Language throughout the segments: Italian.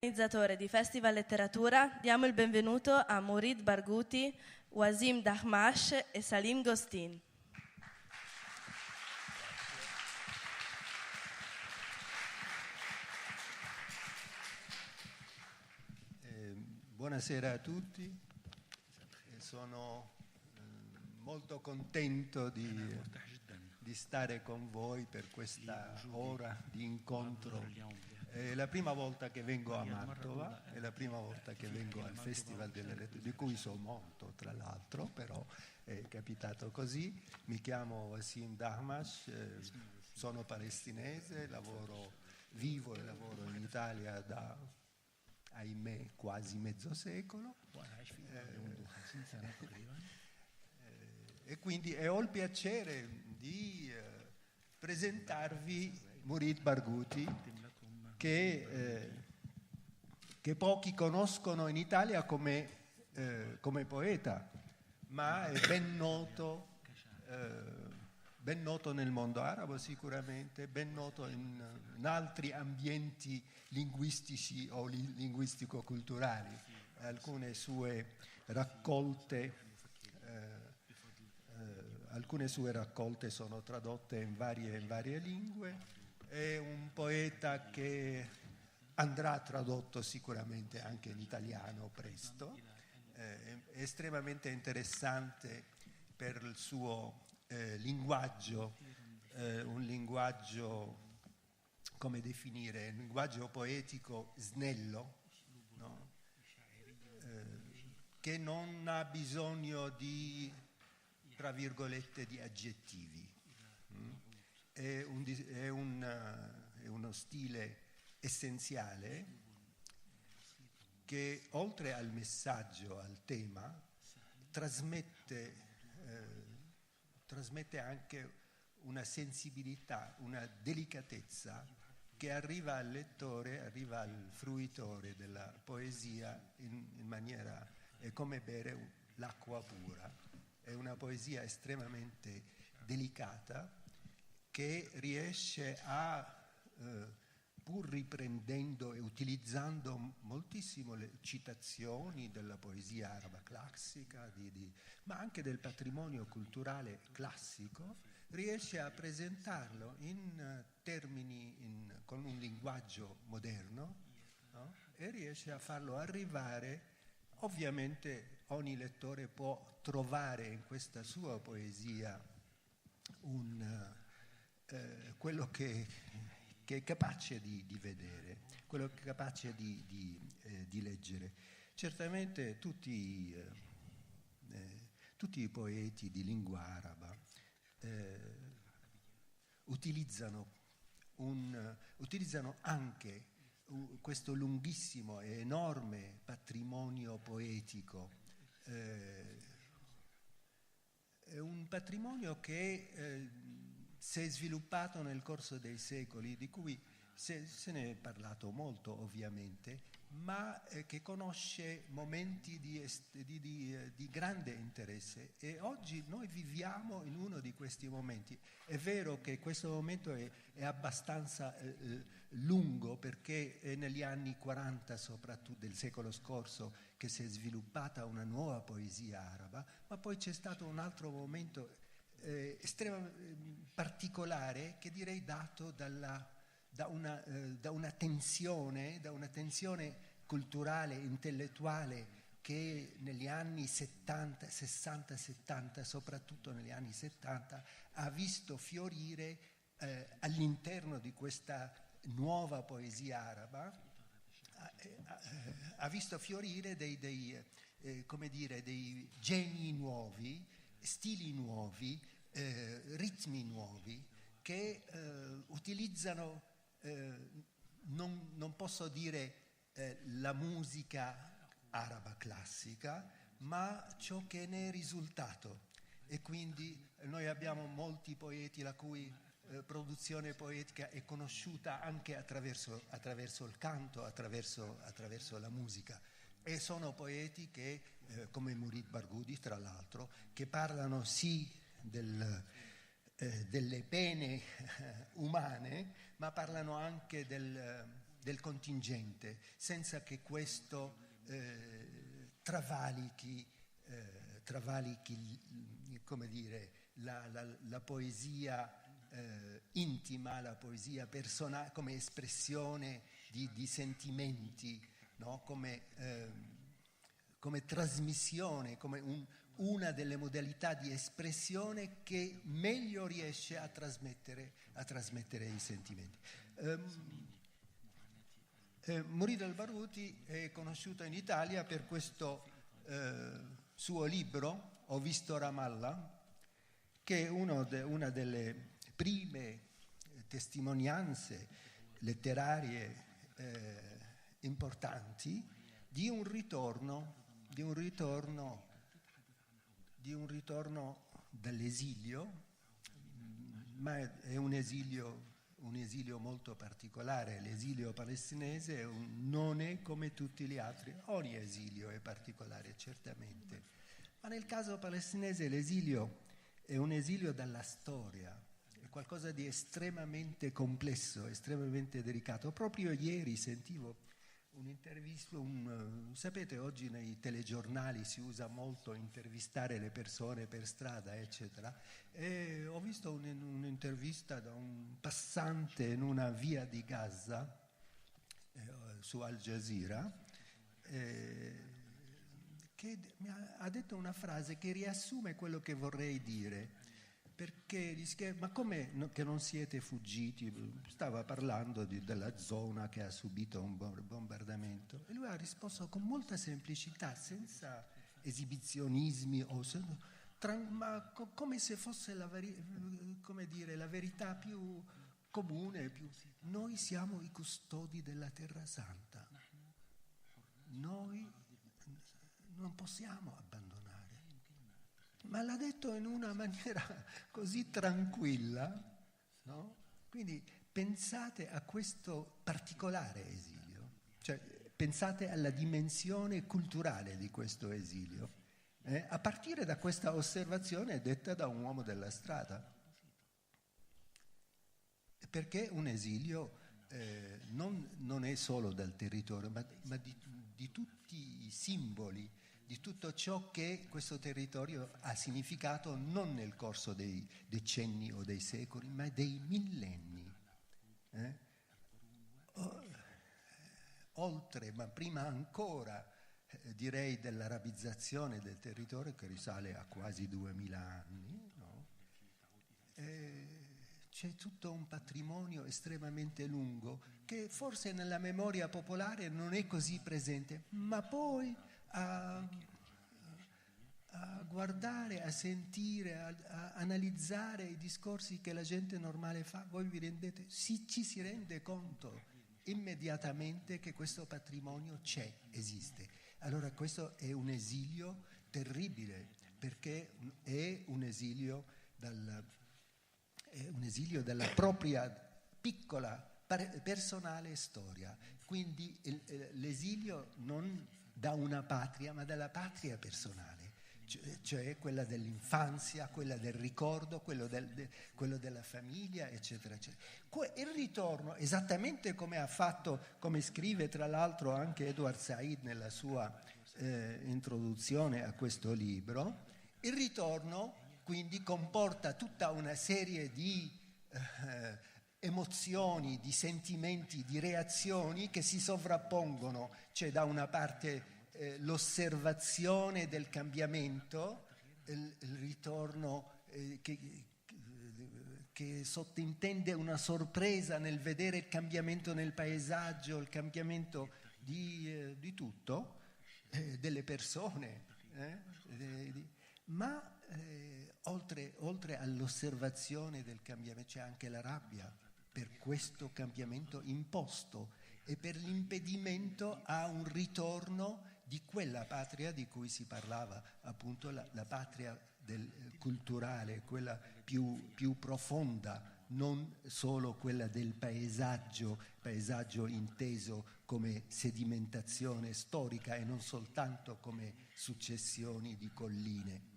Organizzatore di Festival Letteratura, diamo il benvenuto a Mourid Barghouti, Wasim Dahmash e Salim Gostin. Buonasera a tutti, sono molto contento di stare con voi per questa ora di incontro. È la prima volta che vengo a Mantova, è la prima volta che vengo al Festival delle Lettere, di cui so molto tra l'altro, però è capitato così. Mi chiamo Wasim Dahmash, sono palestinese, vivo e lavoro in Italia da, ahimè, quasi mezzo secolo. E quindi ho il piacere di presentarvi Mourid Barghouti, che pochi conoscono in Italia come poeta, ma è ben noto nel mondo arabo sicuramente, ben noto in altri ambienti linguistici o linguistico-culturali. Alcune sue raccolte sono tradotte in varie lingue. È un poeta che andrà tradotto sicuramente anche in italiano presto. È estremamente interessante per il suo linguaggio, un linguaggio, come definire, un linguaggio poetico snello, no? Che non ha bisogno di, tra virgolette, di aggettivi. È uno stile essenziale che, oltre al messaggio, al tema, trasmette anche una sensibilità, una delicatezza che arriva al lettore, arriva al fruitore della poesia in maniera, è come bere l'acqua pura. È una poesia estremamente delicata che riesce a, pur riprendendo e utilizzando moltissimo le citazioni della poesia araba classica, ma anche del patrimonio culturale classico, riesce a presentarlo in termini, con un linguaggio moderno, no? E riesce a farlo arrivare. Ovviamente ogni lettore può trovare in questa sua poesia quello che è capace di vedere, quello che è capace di leggere. Certamente tutti i poeti di lingua araba utilizzano anche questo lunghissimo e enorme patrimonio poetico. È un patrimonio che si è sviluppato nel corso dei secoli, di cui se ne è parlato molto ovviamente, ma che conosce momenti di grande interesse, e oggi noi viviamo in uno di questi momenti. È vero che questo momento è abbastanza lungo, perché è negli anni 40 soprattutto del secolo scorso che si è sviluppata una nuova poesia araba, ma poi c'è stato un altro momento estremamente particolare, che direi dato da una tensione culturale, intellettuale, che negli anni 70, 60, 70, soprattutto negli anni 70, ha visto fiorire all'interno di questa nuova poesia araba, ha visto fiorire dei geni nuovi, stili nuovi, ritmi nuovi, che utilizzano, non posso dire la musica araba classica, ma ciò che ne è risultato. E quindi noi abbiamo molti poeti la cui produzione poetica è conosciuta anche attraverso il canto, attraverso la musica. E sono poeti che, come Mourid Barghouti tra l'altro, che parlano sì delle pene umane, ma parlano anche del contingente, senza che questo travalichi, come dire, la poesia intima, la poesia personale, come espressione di sentimenti, no? Come trasmissione, come una delle modalità di espressione che meglio riesce a trasmettere i sentimenti. Mourid al-Barghouti è conosciuto in Italia per questo suo libro, Ho visto Ramallah, che è una delle prime testimonianze letterarie importanti di un ritorno dall'esilio, ma è un esilio molto particolare. L'esilio palestinese non è come tutti gli altri, ogni esilio è particolare certamente, ma nel caso palestinese l'esilio è un esilio dalla storia, è qualcosa di estremamente complesso, estremamente delicato. Proprio ieri sentivo un'intervista, sapete, oggi nei telegiornali si usa molto intervistare le persone per strada, eccetera, e ho visto un'intervista da un passante in una via di Gaza, su Al Jazeera, che ha detto una frase che riassume quello che vorrei dire, perché dice: ma come che non siete fuggiti? Stava parlando della zona che ha subito un bombardamento, e lui ha risposto con molta semplicità, senza esibizionismi, ma come se fosse la verità più comune. Noi siamo i custodi della Terra Santa, noi non possiamo abbandonare. Ma l'ha detto in una maniera così tranquilla, no? Quindi pensate a questo particolare esilio, cioè pensate alla dimensione culturale di questo esilio, a partire da questa osservazione detta da un uomo della strada. Perché un esilio non è solo dal territorio, ma di tutti i simboli, di tutto ciò che questo territorio ha significato non nel corso dei decenni o dei secoli, ma dei millenni. Oltre, ma prima ancora, direi, dell'arabizzazione del territorio, che risale a quasi 2000 anni, no? C'è tutto un patrimonio estremamente lungo che forse nella memoria popolare non è così presente, ma poi a guardare, a sentire, a analizzare i discorsi che la gente normale fa, voi vi rendete, ci si rende conto immediatamente che questo patrimonio esiste. Allora questo è un esilio terribile, perché è un esilio dalla propria piccola personale storia. Quindi l'esilio non da una patria, ma dalla patria personale, cioè quella dell'infanzia, quella del ricordo, quello della famiglia, eccetera, eccetera. Il ritorno, esattamente come ha fatto, come scrive tra l'altro anche Edward Said nella sua introduzione a questo libro, il ritorno quindi comporta tutta una serie di emozioni, di sentimenti, di reazioni che si sovrappongono. C'è da una parte l'osservazione del cambiamento, il ritorno che sottintende una sorpresa nel vedere il cambiamento nel paesaggio, il cambiamento di tutto, delle persone, ma oltre all'osservazione del cambiamento c'è anche la rabbia per questo cambiamento imposto e per l'impedimento a un ritorno di quella patria di cui si parlava, appunto la patria culturale, quella più profonda, non solo quella del paesaggio inteso come sedimentazione storica e non soltanto come successioni di colline.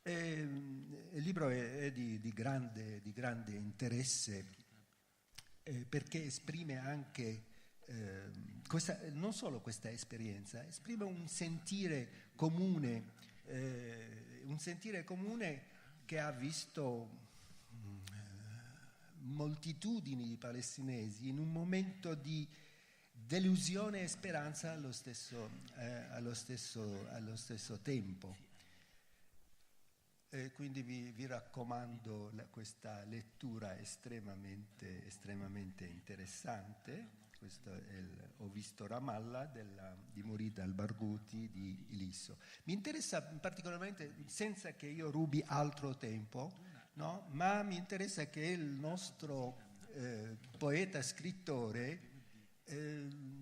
Il libro è di grande interesse perché esprime anche non solo questa esperienza, esprime un sentire comune che ha visto moltitudini di palestinesi in un momento di delusione e speranza allo stesso tempo. Quindi vi raccomando questa lettura estremamente interessante. Questo è Ho visto Ramallah di Mourid al-Barghouti di Ilisso. Mi interessa particolarmente, senza che io rubi altro tempo, no? Ma mi interessa che il nostro poeta scrittore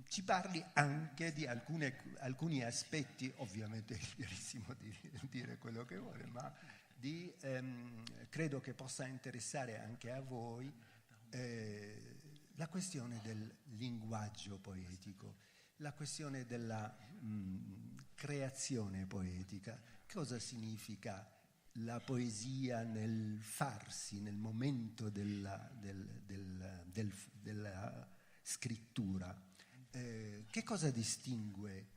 ci parli anche di alcuni aspetti, ovviamente è liberissimo di dire quello che vuole, ma credo che possa interessare anche a voi la questione del linguaggio poetico, la questione della creazione poetica. Cosa significa la poesia nel farsi, nel momento della scrittura? Che cosa distingue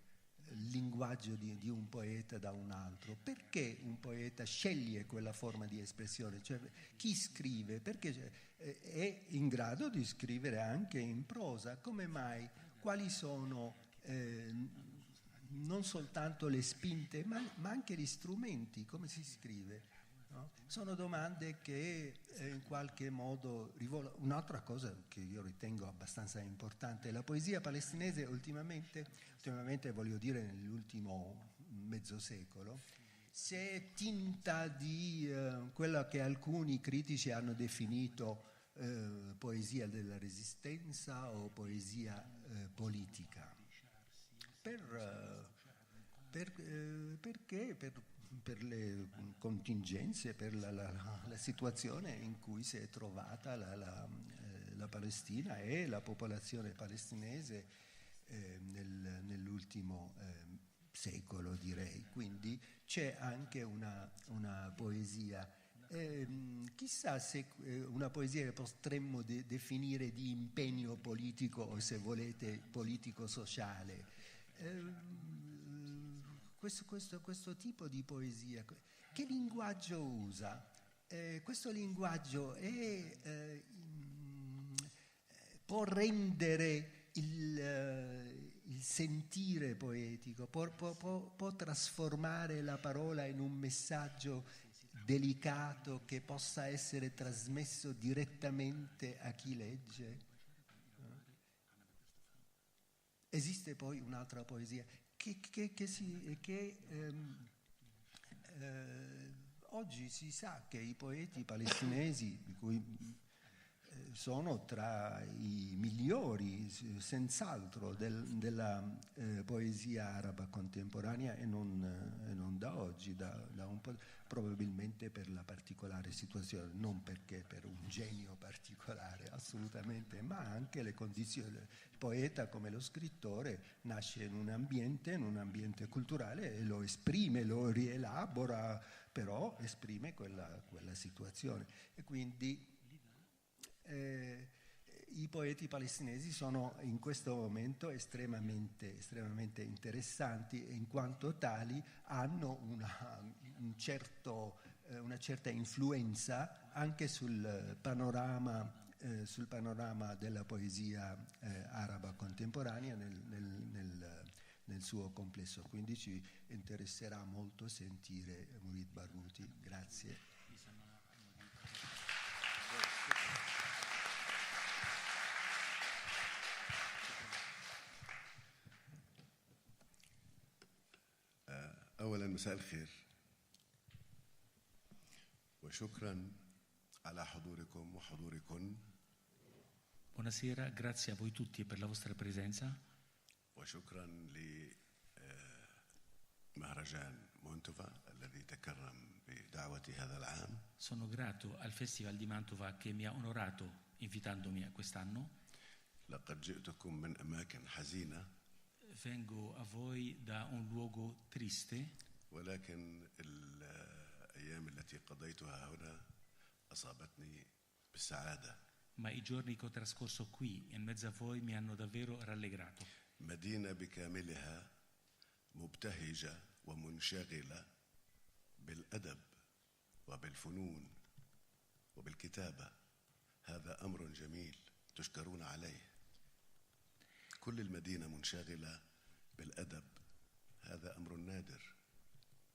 il linguaggio di un poeta da un altro? Perché un poeta sceglie quella forma di espressione? Cioè, chi scrive? Perché è in grado di scrivere anche in prosa? Come mai? Quali sono non soltanto le spinte, ma anche gli strumenti? Come si scrive? No? Sono domande che in qualche modo rivolgono. Un'altra cosa che io ritengo abbastanza importante, la poesia palestinese ultimamente voglio dire nell'ultimo mezzo secolo, si è tinta di quella che alcuni critici hanno definito poesia della resistenza o poesia politica. Perché? Per le contingenze, per la situazione in cui si è trovata la Palestina e la popolazione palestinese nell'ultimo secolo, direi. Quindi c'è anche una poesia. Chissà se una poesia che potremmo definire di impegno politico o, se volete, politico-sociale. Questo tipo di poesia, che linguaggio usa? Questo linguaggio può rendere il sentire poetico, può trasformare la parola in un messaggio delicato che possa essere trasmesso direttamente a chi legge. Esiste poi un'altra poesia che oggi si sa che i poeti palestinesi, di cui sono tra i migliori senz'altro della poesia araba contemporanea e non da oggi, da un po', probabilmente per la particolare situazione, non perché per un genio particolare, assolutamente, ma anche le condizioni. Il poeta, come lo scrittore, nasce in un ambiente culturale e lo esprime, lo rielabora, però esprime quella situazione. E quindi i poeti palestinesi sono in questo momento estremamente interessanti, e in quanto tali hanno una certa influenza anche sul panorama della poesia araba contemporanea nel suo complesso. Quindi ci interesserà molto sentire Mourid Barghouti. Grazie. أولا مساء الخير وشكرا على حضوركم وحضوركن. Buonasera, grazie a voi tutti per la vostra presenza. وشكرا لمهرجان مونتوفا الذي تكرم بدعوتي هذا العام. Sono grato al Festival di Mantova che mi ha onorato invitandomi a quest'anno. لقد جئتكم من أماكن حزينة. Vengo a voi da un luogo triste. ولكن الأيام التي قضيتها هنا أصابتني بالسعادة. ma i giorni che ho trascorso qui in mezzo a voi mi hanno davvero rallegrato. مدينة بكاملها مبتهجة ومنشغلة بالأدب وبالفنون وبالكتابة. هذا أمر جميل تشكرون عليه. كل المدينة منشغلة بالأدب، هذا أمر نادر،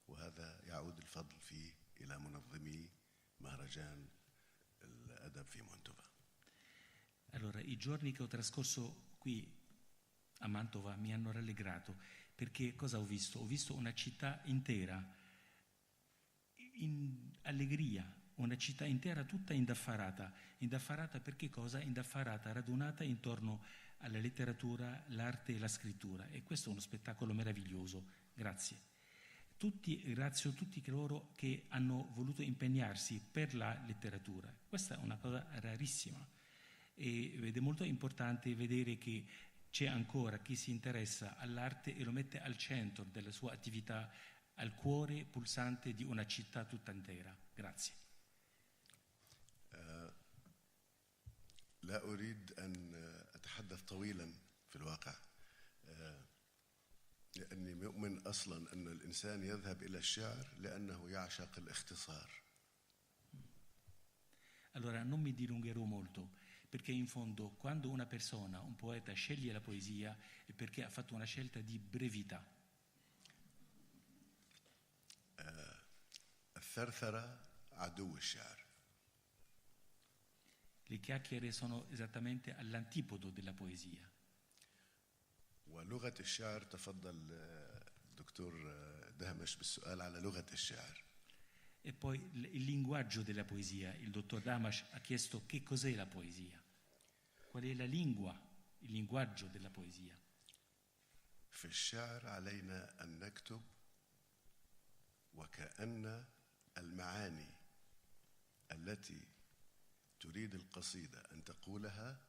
وهذا يعود الفضل فيه إلى منظمي مهرجان الأدب في مانتوفا. Allora, i giorni che ho trascorso qui a Mantova mi hanno rallegrato, perché cosa ho visto? Ho visto una città intera in allegria, una città intera tutta indaffarata. Indaffarata per che cosa? Indaffarata, radunata intorno alla letteratura, l'arte e la scrittura, e questo è uno spettacolo meraviglioso. Grazie. Ringrazio tutti coloro che hanno voluto impegnarsi per la letteratura. Questa è una cosa rarissima ed è molto importante vedere che c'è ancora chi si interessa all'arte e lo mette al centro della sua attività, al cuore pulsante di una città tutta intera. Grazie. لا أريد أن أتحدث طويلا في الواقع، لأني مؤمن أصلا أن الإنسان يذهب إلى الشعر لأنه يعشق الاختصار. Allora non mi dilungherò molto, perché in fondo quando una persona, un poeta, sceglie la poesia è perché ha fatto una scelta di brevità. الثرثرة عدو الشعر. Le chiacchiere sono esattamente all'antipodo della poesia. ولغة الشعر، تفضل دكتور دهمش بالسؤال على لغة الشعر. E poi il linguaggio della poesia. Il dottor Damash ha chiesto che cos'è la poesia. Qual è la lingua, il linguaggio della poesia? في الشعر علينا أن نكتب وكأن المعاني التي تريد القصيدة أن تقولها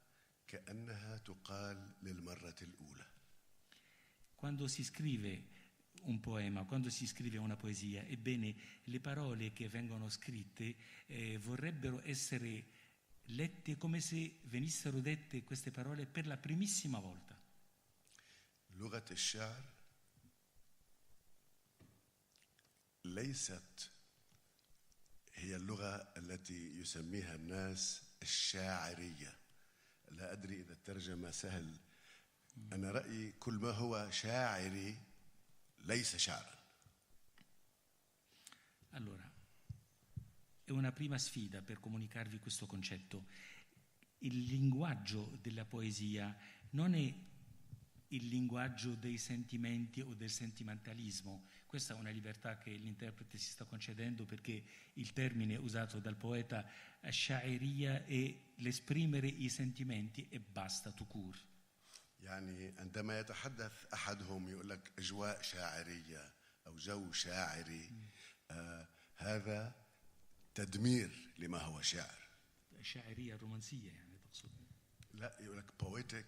كأنها تقال للمرة الأولى. Quando si scrive un poema, quando si scrive una poesia, ebbene le parole che vengono scritte vorrebbero essere lette come se venissero dette queste parole per la primissima volta. لغة الشعر ليست هي اللغة التي يسميها الناس الشاعرية. لا أدري إذا الترجمة سهل. أنا رأيي كل ما هو شاعري ليس شعرا. Allora, è una prima sfida per comunicarvi questo concetto. Il linguaggio della poesia non è il linguaggio dei sentimenti o del sentimentalismo. Questa è una libertà che l'interprete si sta concedendo, perché il termine usato dal poeta sha'iriyya è l'esprimere i sentimenti e basta, tout court. يعني عندما يتحدث أحدهم يقول لك أجواء شاعرية أو جو شاعري، هذا تدمير لما هو شعر. شاعرية رومانسية يعني تقصد؟ لا، يقول لك poetic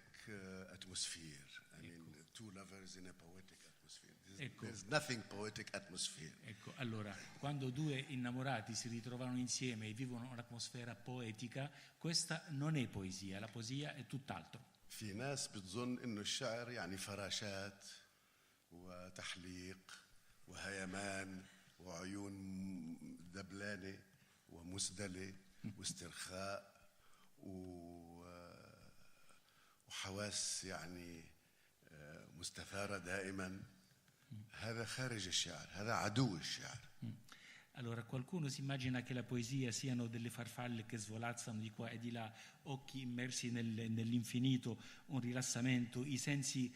atmosphere. I mean, two lovers in a poetic atmosphere. There's nothing poetic atmosphere. Ecco, allora, quando due innamorati si ritrovano insieme e vivono un'atmosfera poetica, questa non è poesia, la poesia è tutt'altro. في ناس بتظن إنه الشعر يعني فراشات وتحليق وهيمان وعيون دبلانة ومسدلة واسترخاء وحواس يعني مستثارة دائما. هذا خارج الشعر، هذا عدو الشعر. Allora, qualcuno si immagina che la poesia siano delle farfalle che svolazzano di qua e di là, occhi immersi nell'infinito, un rilassamento, i sensi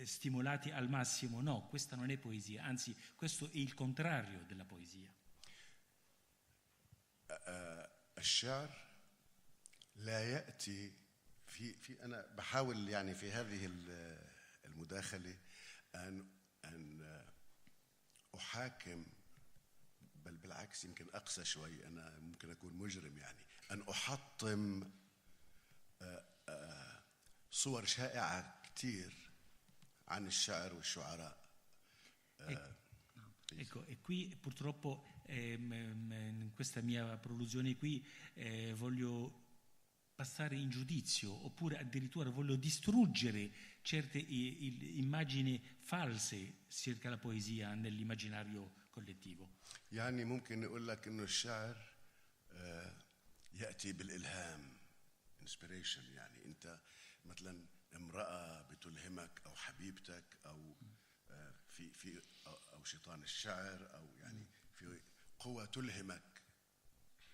stimolati al massimo. No, questa non è poesia, anzi, questo è il contrario della poesia. الشعر لا يأتي في أنا بحاول يعني في هذه المداخلة أن أحاكم، بل بالعكس يمكن أقسى شوي، أنا ممكن أكون مجرم، يعني أن أحطم صور شائعة كتير عن الشعر والشعراء. Ecco, e qui purtroppo in questa mia prolusione qui voglio passare in giudizio, oppure addirittura voglio distruggere certe immagini false circa la poesia nell'immaginario collettivo. يعني ممكن نقول لك إنه الشعر يأتي بالإلهام inspiration. يعني أنت مثلا امرأة بتلهمك أو حبيبتك أو في أو شيطان الشعر أو يعني في قوة تلهمك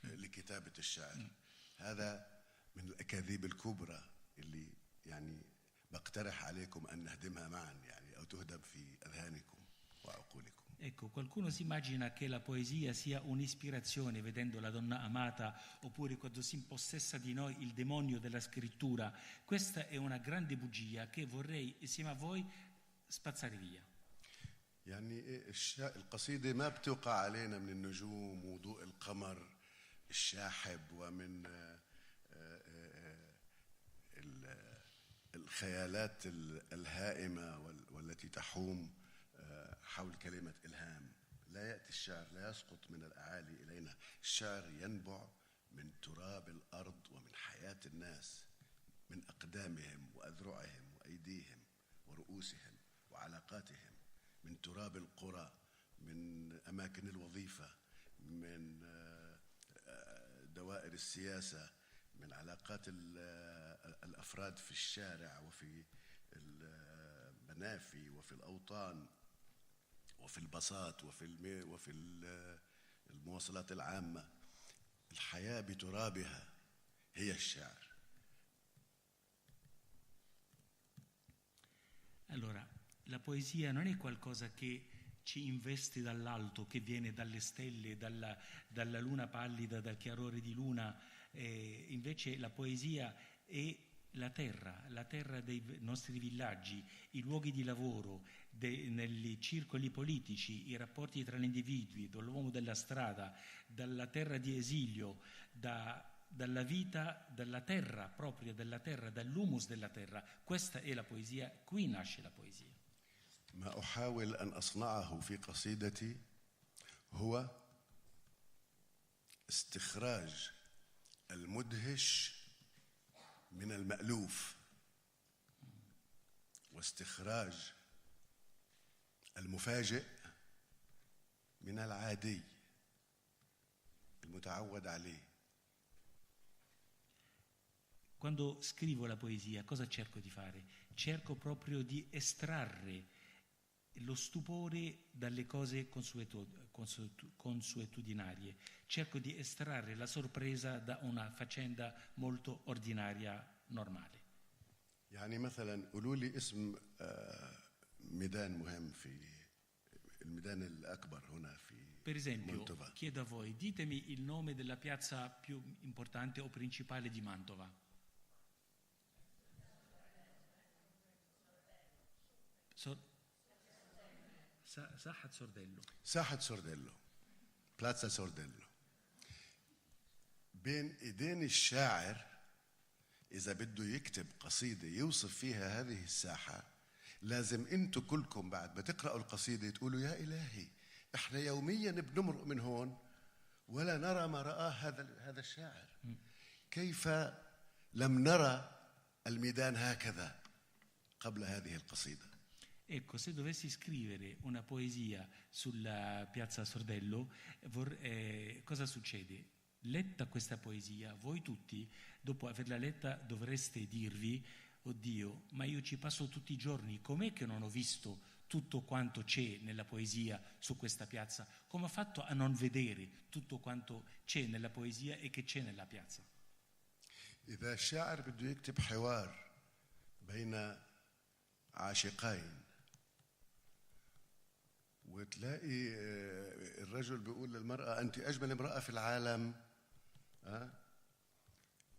لكتابة الشعر. هذا من الأكاذيب الكبرى اللي يعني بقترح عليكم أن نهدمها معا يعني أو تهدم في أذهانكم وعقولكم. Ecco, qualcuno si immagina che la poesia sia un'ispirazione vedendo la donna amata, oppure quando si impossessa di noi il demonio della scrittura. Questa è una grande bugia che vorrei insieme a voi spazzare via. يعني القصيدة ما بتوقع علينا من النجوم وضوء القمر الشاحب ومن الخيالات الهائمة والتي تحوم حول كلمة إلهام. لا يأتي الشعر، لا يسقط من الأعالي إلينا. الشعر ينبع من تراب الأرض ومن حياة الناس، من أقدامهم وأذرعهم وأيديهم ورؤوسهم وعلاقاتهم، من تراب القرى، من أماكن الوظيفة، من دوائر السياسة، من علاقات الأفراد في الشارع وفي المنافي وفي الأوطان وفي البساط وفي المواصلات العامة. الحياة بترابها هي الشعر. Allora, la poesia non è qualcosa che ci investe dall'alto, che viene dalle stelle, dalla luna pallida, dal chiarore di luna. Invece la poesia è la terra dei nostri villaggi, i luoghi di lavoro, nei circoli politici, i rapporti tra gli individui, dall'uomo della strada, dalla terra di esilio, dalla vita, dalla terra, proprio della terra, dall'humus della terra. Questa è la poesia, qui nasce la poesia. ما أحاول أن أصنعه في قصيدتي هو استخراج المدهش من المألوف واستخراج المفاجئ من العادي المتعود عليه. Quando scrivo la poesia, cosa cerco di fare? Cerco proprio di estrarre lo stupore dalle cose consuetudinarie. Cerco di estrarre la sorpresa da una faccenda molto ordinaria, normale. يعني مثلا قولوا لي اسم ميدان مهم في الميدان الأكبر هنا في Per esempio, Mantova. chiedo a voi, ditemi il nome della piazza più importante o principale di Mantova. ساحة سورديلو. ساحة سورديلو، بلازا سورديلو. بين ايدين الشاعر اذا بده يكتب قصيدة يوصف فيها هذه الساحة، لازم انتم كلكم بعد ما تقرأوا القصيدة تقولوا يا إلهي احنا يوميا بنمرق من هون ولا نرى ما رآه هذا الشاعر. كيف لم نرى الميدان هكذا قبل هذه القصيدة؟ Ecco, se dovessi scrivere una poesia sulla piazza Sordello, cosa succede? Letta questa poesia, voi tutti, dopo averla letta, dovreste dirvi: oddio, ma io ci passo tutti i giorni, com'è che non ho visto tutto quanto c'è nella poesia su questa piazza? Come ho fatto a non vedere tutto quanto c'è nella poesia e che c'è nella piazza? إذا الشاعر بده يكتب حوار بين عاشقين وتلاقي الرجل بيقول للمرأة أنت أجمل امرأة في العالم،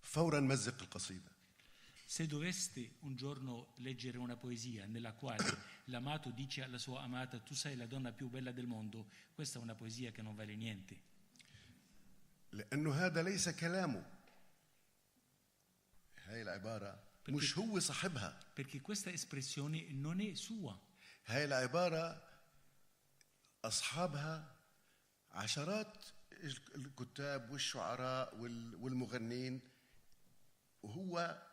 فورا مزق القصيدة. Se doveste un giorno leggere una poesia nella quale l'amato dice alla sua amata tu sei la donna più bella del mondo, questa è una poesia che non vale niente. لأنه هذا ليس كلامه. هاي العبارة مش هو صاحبها. Perché questa espressione non è sua. هاي العبارة أصحابها عشرات الكتاب والشعراء والمغنين وهو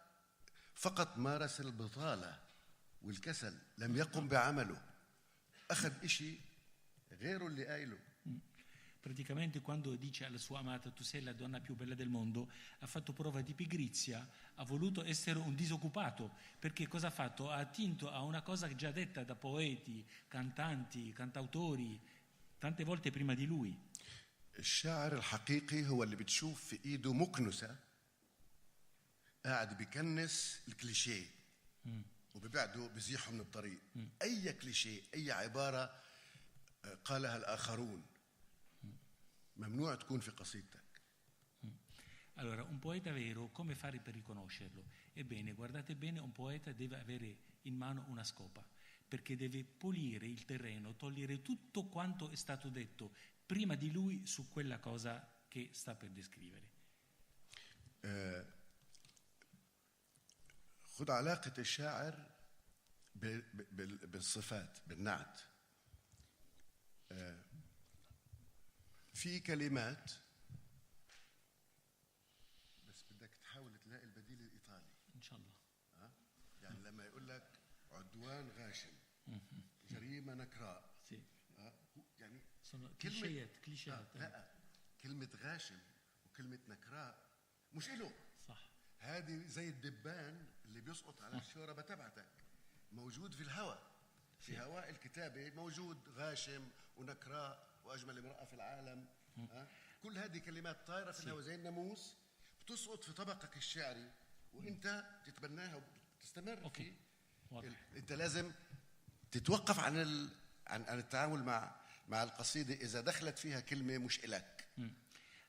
فقط مارس البطالة والكسل، لم يقم بعمله، أخذ إشي غيره اللي قايله. Praticamente quando dice alla sua amata tu sei la donna più bella del mondo, ha fatto prova di pigrizia, ha voluto essere un disoccupato, perché cosa ha fatto? Ha attinto a una cosa già detta da poeti, cantanti, cantautori, tante volte prima di lui. الشاعر الحقيقي هو اللي بتشوف في إيده مكنسة قاعد بيكنس الكليشيه وببعده بزيحه من الطريق. أي كليشيه، أي عبارة قالها الآخرون ممنوع تكون في قصيدتك. Allora, un poeta vero, come fare per riconoscerlo? Ebbene, guardate bene, un poeta deve avere in mano una scopa, perché deve pulire il terreno, togliere tutto quanto è stato detto prima di lui su quella cosa che sta per descrivere. خذ علاقة الشاعر بالصفات، بالنعت. في كلمات بس بدك تحاول تلاقي البديل الإيطالي إن شاء الله. يعني لما يقول لك عدوان غاشم، جريمة نكراء، يعني كليشيات. لا، كلمة غاشم وكلمة نكراء مش إله. صح. هذه زي الدبان اللي بيسقط على الشوربة تبعتك، موجود في الهواء، في هواء الكتابة موجود غاشم ونكراء وأجمل امرأة في العالم. كل هذه كلمات طايرة في الهواء زي الناموس، بتسقط في طبقك الشعري وانت تتبناها وتستمر فيه. انت لازم تتوقف عن التعامل مع القصيدة إذا دخلت فيها كلمة مش إلك.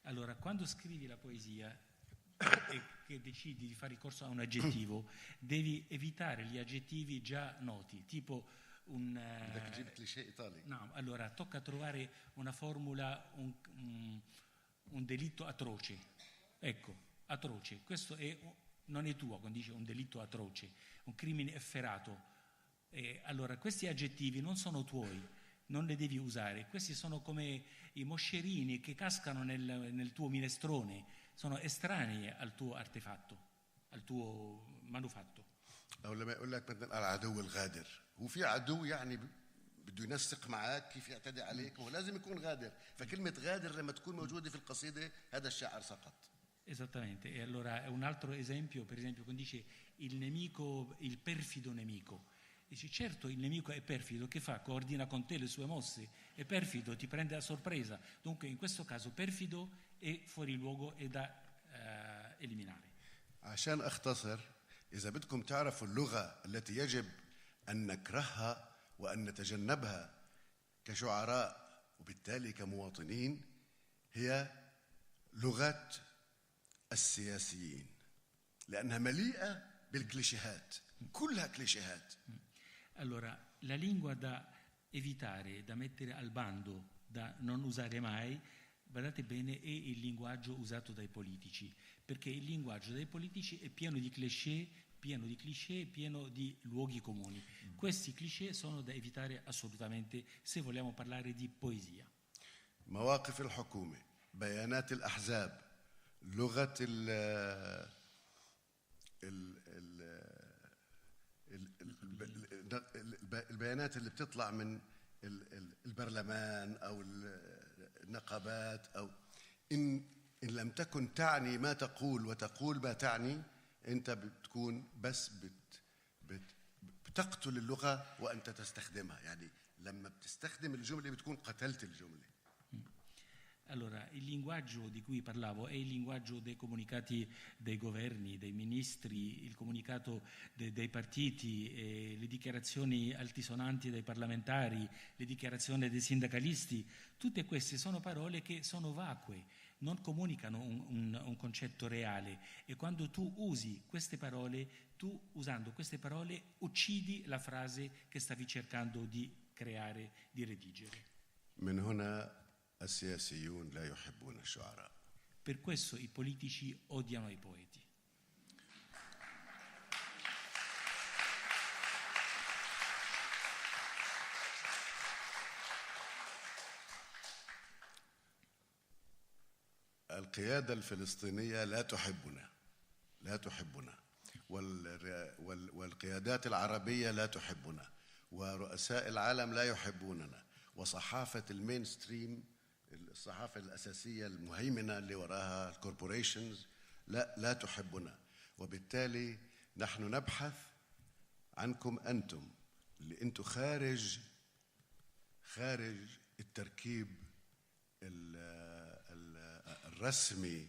Allora, quando scrivi la poesia e che decidi di fare ricorso a un aggettivo, devi evitare gli aggettivi già noti, tipo un... No, allora tocca trovare una formula, un delitto atroce. Ecco, atroce. Questo non è tuo quando dice un delitto atroce, un crimine efferato. Allora, questi aggettivi non sono tuoi, non li devi usare. Questi sono come i moscerini che cascano nel tuo minestrone, sono estranei al tuo artefatto, al tuo manufatto. أو لما يقول لك مثلا العدو الغادر، هو في عدو يعني بده ينسق معك كيف يعتدي عليك، هو لازم يكون غادر. فكلمة غادر لما تكون موجودة في القصيدة هذا الشاعر سقط. Esattamente. E allora un altro esempio, per esempio, quando dice il nemico, il perfido nemico. Dice certo il nemico è perfido, che fa? Coordina con te le sue mosse, è perfido, ti prende a sorpresa. Dunque in questo caso perfido è fuori luogo e da eliminare. عشان أختصر، إذا بدكم تعرفوا اللغة التي يجب أن نكرهها وأن نتجنبها كشعراء وبالتالي كمواطنين، هي لغة السياسيين، لأنها مليئة بالكليشيهات، كلها كليشيهات. Allora, la lingua da evitare, da mettere al bando, da non usare mai, guardate bene, è il linguaggio usato dai politici, perché il linguaggio dei politici è pieno di cliché, pieno di luoghi comuni. Questi cliché sono da evitare assolutamente se vogliamo parlare di poesia. مواقف الحكومة، بيانات الأحزاب، لغة البيانات اللي بتطلع من البرلمان أو النقابات، أو إن لم تكن تعني ما تقول وتقول ما تعني، أنت بتكون بس بتقتل اللغة وأنت تستخدمها. يعني لما بتستخدم الجملة بتكون قتلت الجملة. Allora, il linguaggio di cui parlavo è il linguaggio dei comunicati dei governi, dei ministri, il comunicato dei partiti, le dichiarazioni altisonanti dei parlamentari, le dichiarazioni dei sindacalisti. Tutte queste sono parole che sono vacue, non comunicano un concetto reale, e quando tu usi queste parole, tu usando queste parole uccidi la frase che stavi cercando di creare, di redigere. من هنا السياسيون لا يحبون الشعراء. Per questo i politici odiano i poeti. القيادة الفلسطينية لا تحبنا. لا تحبنا، والقيادات العربية لا تحبنا، ورؤساء العالم لا يحبوننا، وصحافة المين ستريم، الصحافة الأساسية المهيمنة اللي وراها الكوربوريشنز لا تحبنا. وبالتالي نحن نبحث عنكم أنتم اللي أنتم خارج التركيب الرسمي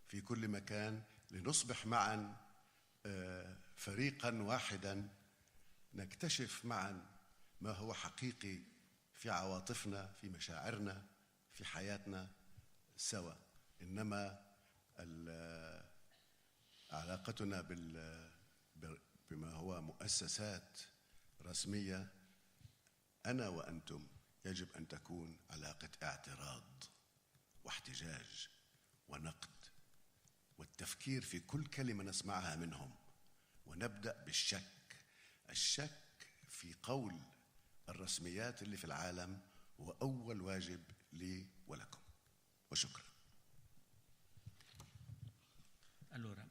في كل مكان، لنصبح معا فريقا واحدا نكتشف معا ما هو حقيقي في عواطفنا، في مشاعرنا، في حياتنا سوا. إنما علاقتنا بما هو مؤسسات رسمية، أنا وأنتم، يجب أن تكون علاقة اعتراض واحتجاج ونقد والتفكير في كل كلمة نسمعها منهم، ونبدأ بالشك. الشك في قول الرسميات اللي في العالم هو أول واجب لي ولكم، وشكرا. Allora,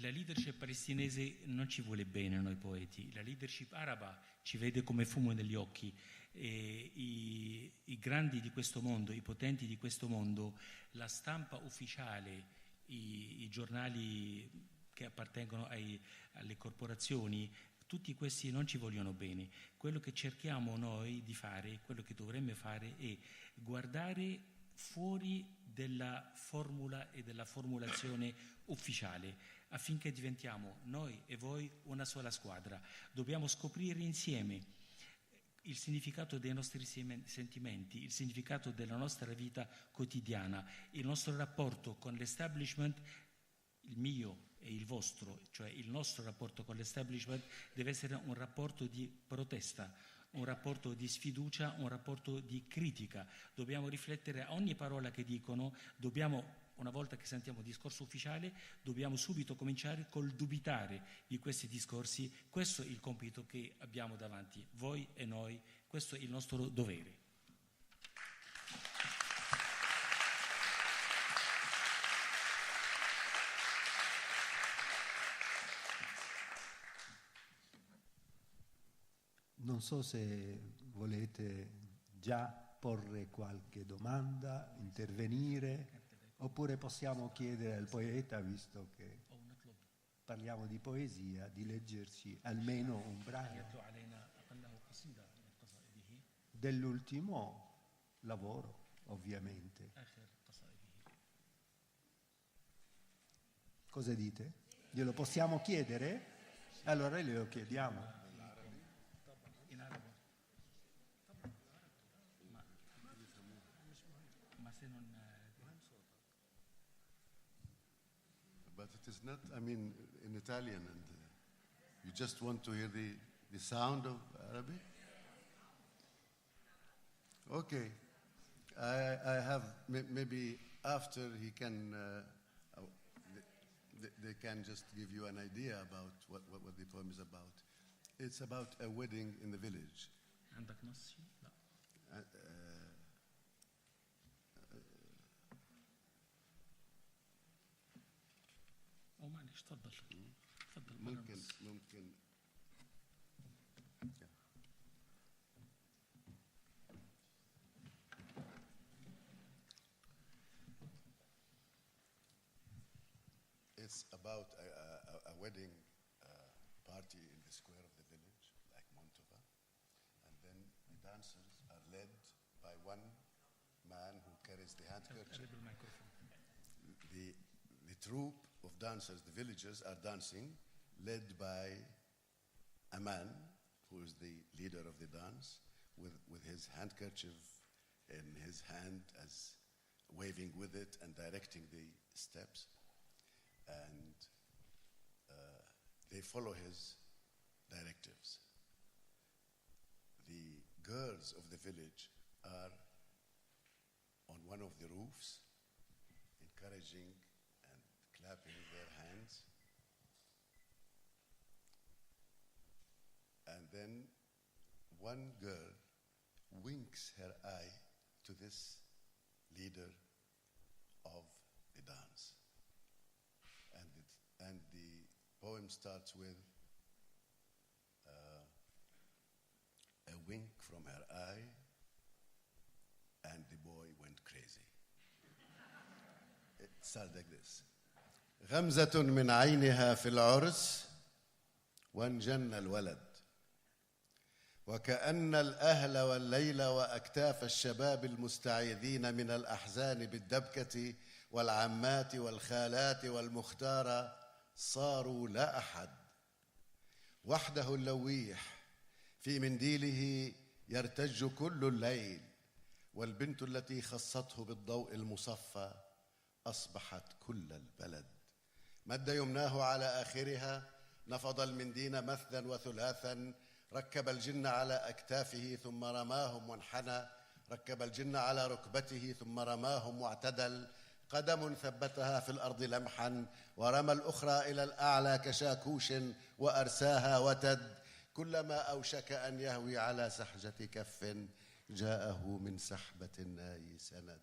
la leadership palestinese non ci vuole bene noi poeti, la leadership araba ci vede come fumo negli occhi, e i grandi di questo mondo, i potenti di questo mondo, la stampa ufficiale, i giornali che appartengono alle corporazioni, tutti questi non ci vogliono bene. Quello che cerchiamo noi di fare, quello che dovremmo fare, è guardare fuori della formula e della formulazione ufficiale, affinché diventiamo noi e voi una sola squadra. Dobbiamo scoprire insieme il significato dei nostri sentimenti, il significato della nostra vita quotidiana, il nostro rapporto con l'establishment, il mio e il vostro, cioè il nostro rapporto con l'establishment deve essere un rapporto di protesta, un rapporto di sfiducia, un rapporto di critica. Dobbiamo riflettere a ogni parola che dicono, una volta che sentiamo discorso ufficiale, dobbiamo subito cominciare col dubitare di questi discorsi. Questo è il compito che abbiamo davanti, voi e noi, questo è il nostro dovere. Non so se volete già porre qualche domanda, intervenire, oppure possiamo chiedere al poeta, visto che parliamo di poesia, di leggerci almeno un brano dell'ultimo lavoro, ovviamente. Cosa dite? Glielo possiamo chiedere? Allora glielo chiediamo. But it is not, I mean, in Italian, and you just want to hear the sound of Arabic? Okay. I have, maybe after he can, they can just give you an idea about what the poem is about. It's about a wedding in the village. عندك نص؟ لا. معلش تفضل ممكن It's about a wedding party in the square of the village, like Montova, and then the dancers are led by one man who carries the handkerchief. The troupe of dancers, the villagers, are dancing, led by a man who is the leader of the dance, with his handkerchief in his hand, as waving with it and directing the steps. And they follow his directives. The girls of the village are on one of the roofs, encouraging and clapping their hands. And then one girl winks her eye to this leader of the dance. And the poem starts with a wink from her eye, and the boy went crazy. It starts like this. غمزة من عينها في العرس وانجن الولد، وكأن الأهل والليل وأكتاف الشباب المستعيذين من الأحزان بالدبكة والعمات والخالات والمختارة صاروا لا أحد، وحده اللويح في منديله يرتج كل الليل، والبنت التي خصته بالضوء المصفى أصبحت كل البلد. مد يمناه على آخرها، نفض المندين مثلا وثلاثا، ركب الجن على أكتافه ثم رماهم وانحنى، ركب الجن على ركبته ثم رماهم واعتدل، قدم ثبتها في الأرض لمحا، ورمى الأخرى إلى الأعلى كشاكوش وأرساها وتد، كلما أوشك أن يهوي على سحجة كف جاءه من سحبة الناي سند،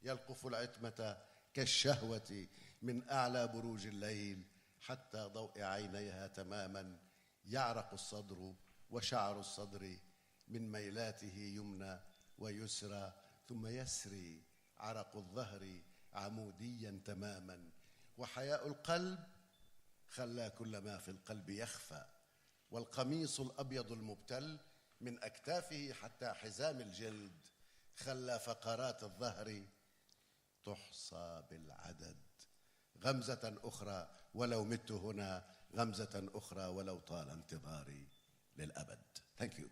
يلقف العتمة كالشهوة من أعلى بروج الليل، حتى ضوء عينيها تماما يعرق الصدر وشعر الصدر من ميلاته يمنى ويسرى، ثم يسري عرق الظهر عموديا تماما، وحياء القلب خلى كل ما في القلب يخفى، والقميص الأبيض المبتل من أكتافه حتى حزام الجلد خلى فقرات الظهر تحصى بالعدد. غمزة أخرى ولو مت هنا، غمزة أخرى ولو طال انتظاري للأبد. Thank you.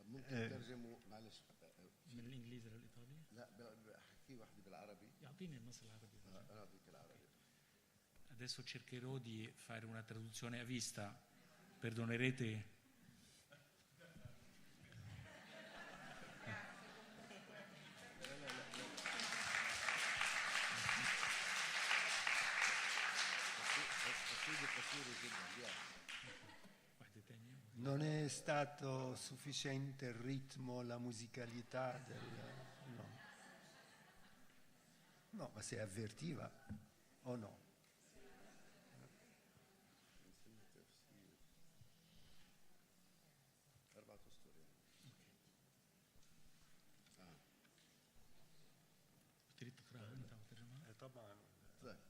ممكن ترجموا معلش من الانجليزي للايطالي؟ لا بحكي واحدة بالعربي. يعطيني النص العربي. أنا أعطيك العربي. Adesso cercherò di fare una traduzione a vista, perdonerete. Non è stato sufficiente il ritmo, la musicalità del... No. No, ma si avvertiva o no? طبعا. Ok,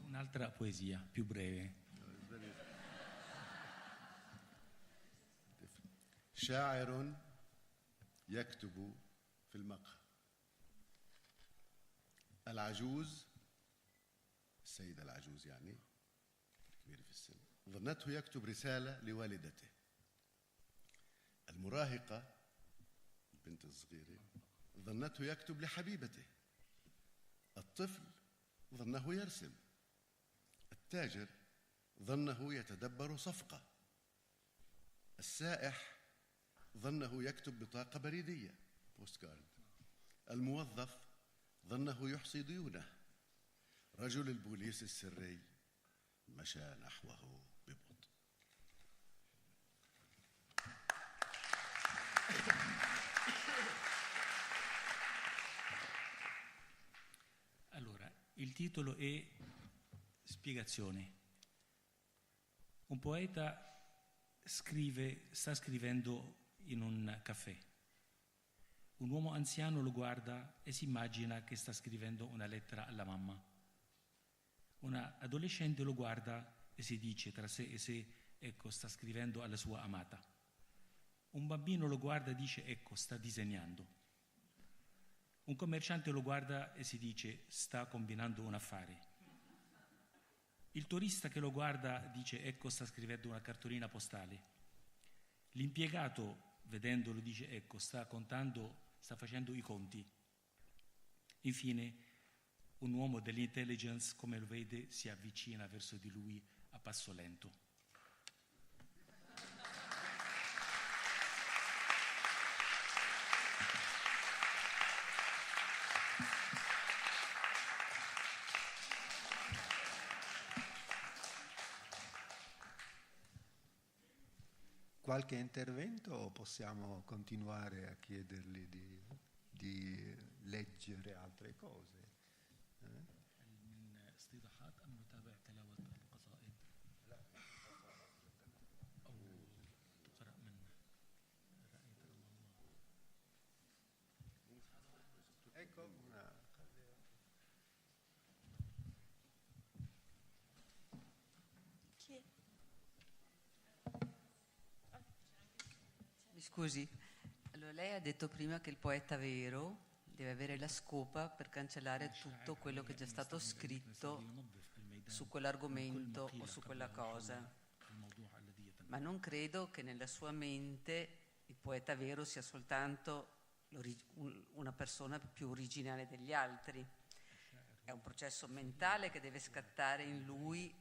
un'altra poesia più breve. شاعر يكتب في المقهى. العجوز، السيدة العجوز يعني كبيرة في السن، ظنته يكتب رسالة لوالدته. المراهقة البنت الصغيرة ظنته يكتب لحبيبته. الطفل ظنه يرسم. التاجر ظنه يتدبر صفقة. السائح ظنه يكتب بطاقة بريدية بوستكارد. الموظف ظنه يحصي ديونه. رجل البوليس السري مشى نحوه ببطء. Allora, il titolo è Spiegazione. Un poeta sta scrivendo in un caffè. Un uomo anziano lo guarda e si immagina che sta scrivendo una lettera alla mamma. Una adolescente lo guarda e si dice tra sé e sé, ecco, sta scrivendo alla sua amata. Un bambino lo guarda e dice, ecco, sta disegnando. Un commerciante lo guarda e si dice, sta combinando un affare. Il turista che lo guarda dice, ecco, sta scrivendo una cartolina postale. L'impiegato, vedendolo, dice, ecco, sta facendo i conti. Infine, un uomo dell'intelligence, come lo vede, si avvicina verso di lui a passo lento. qualche intervento o possiamo continuare a chiedergli di leggere altre cose? Ecco una... Mi scusi, allora lei ha detto prima che il poeta vero deve avere la scopa per cancellare tutto quello che è già stato scritto su quell'argomento o su quella cosa, ma non credo che nella sua mente il poeta vero sia soltanto una persona più originale degli altri. È un processo mentale che deve scattare in lui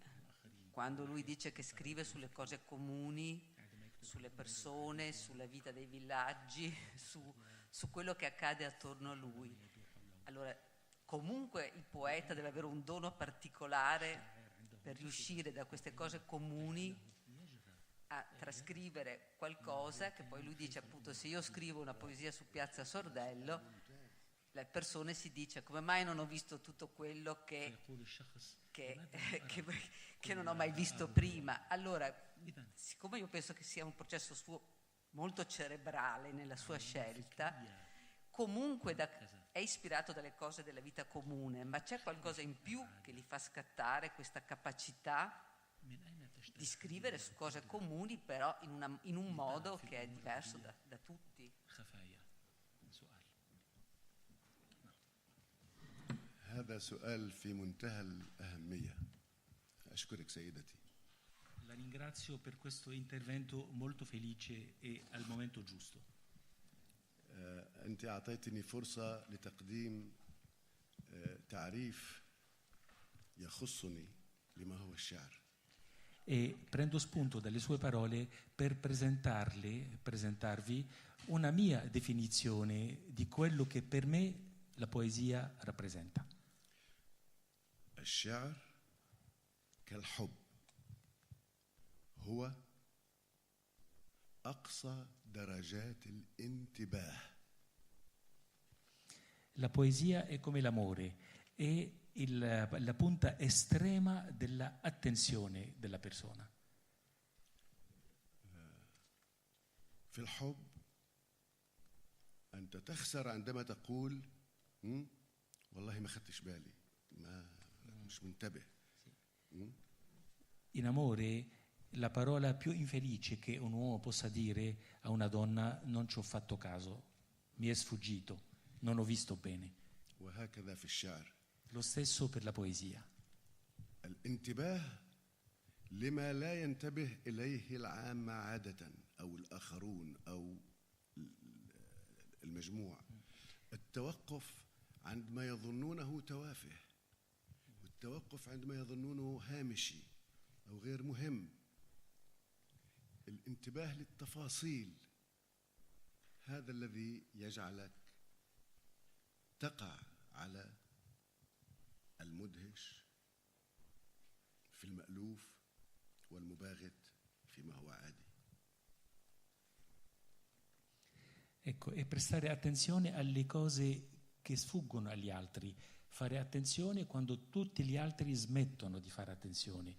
quando lui dice che scrive sulle cose comuni, sulle persone, sulla vita dei villaggi, su quello che accade attorno a lui. Allora, comunque il poeta deve avere un dono particolare per riuscire da queste cose comuni a trascrivere qualcosa che poi lui dice, appunto, se io scrivo una poesia su Piazza Sordello, le persone si dice come mai non ho visto tutto quello che non ho mai visto prima. Allora, siccome io penso che sia un processo suo molto cerebrale nella sua scelta, comunque è ispirato dalle cose della vita comune, ma c'è qualcosa in più che gli fa scattare questa capacità di scrivere su cose comuni, però in un modo che è diverso da tutti. هذا سؤال في منتهى الأهمية. أشكرك سيدتي. La ringrazio per questo intervento molto felice e al momento giusto. أنت أعطيتني فرصة لتقديم تعريف يخصني لما هو الشعر. E prendo spunto dalle sue parole per presentarvi una mia definizione di quello che per me la poesia rappresenta. الشعر كالحب هو أقصى درجات الانتباه. La poesia è come l'amore, è la punta estrema della attenzione della persona. في الحب أنت تخسر عندما تقول والله ما خدتش بالي مش منتبه. In amore la parola più infelice che un uomo possa dire a una donna: non ci ho fatto caso, mi è sfuggito, non ho visto bene. وهكذا في الشعر. Lo stesso per la poesia. الانتباه لما لا ينتبه إليه العامة عادة أو الآخرون أو المجموع. التوقف عندما يظنونه توافه، والتوقف عندما يظنونه هامشي أو غير مهم. الانتباه للتفاصيل هذا الذي يجعلك تقع على المدهش في المألوف والمباغت فيما هو عادي. Ecco, e prestare attenzione alle cose che sfuggono agli altri, fare attenzione quando tutti gli altri smettono di fare attenzione,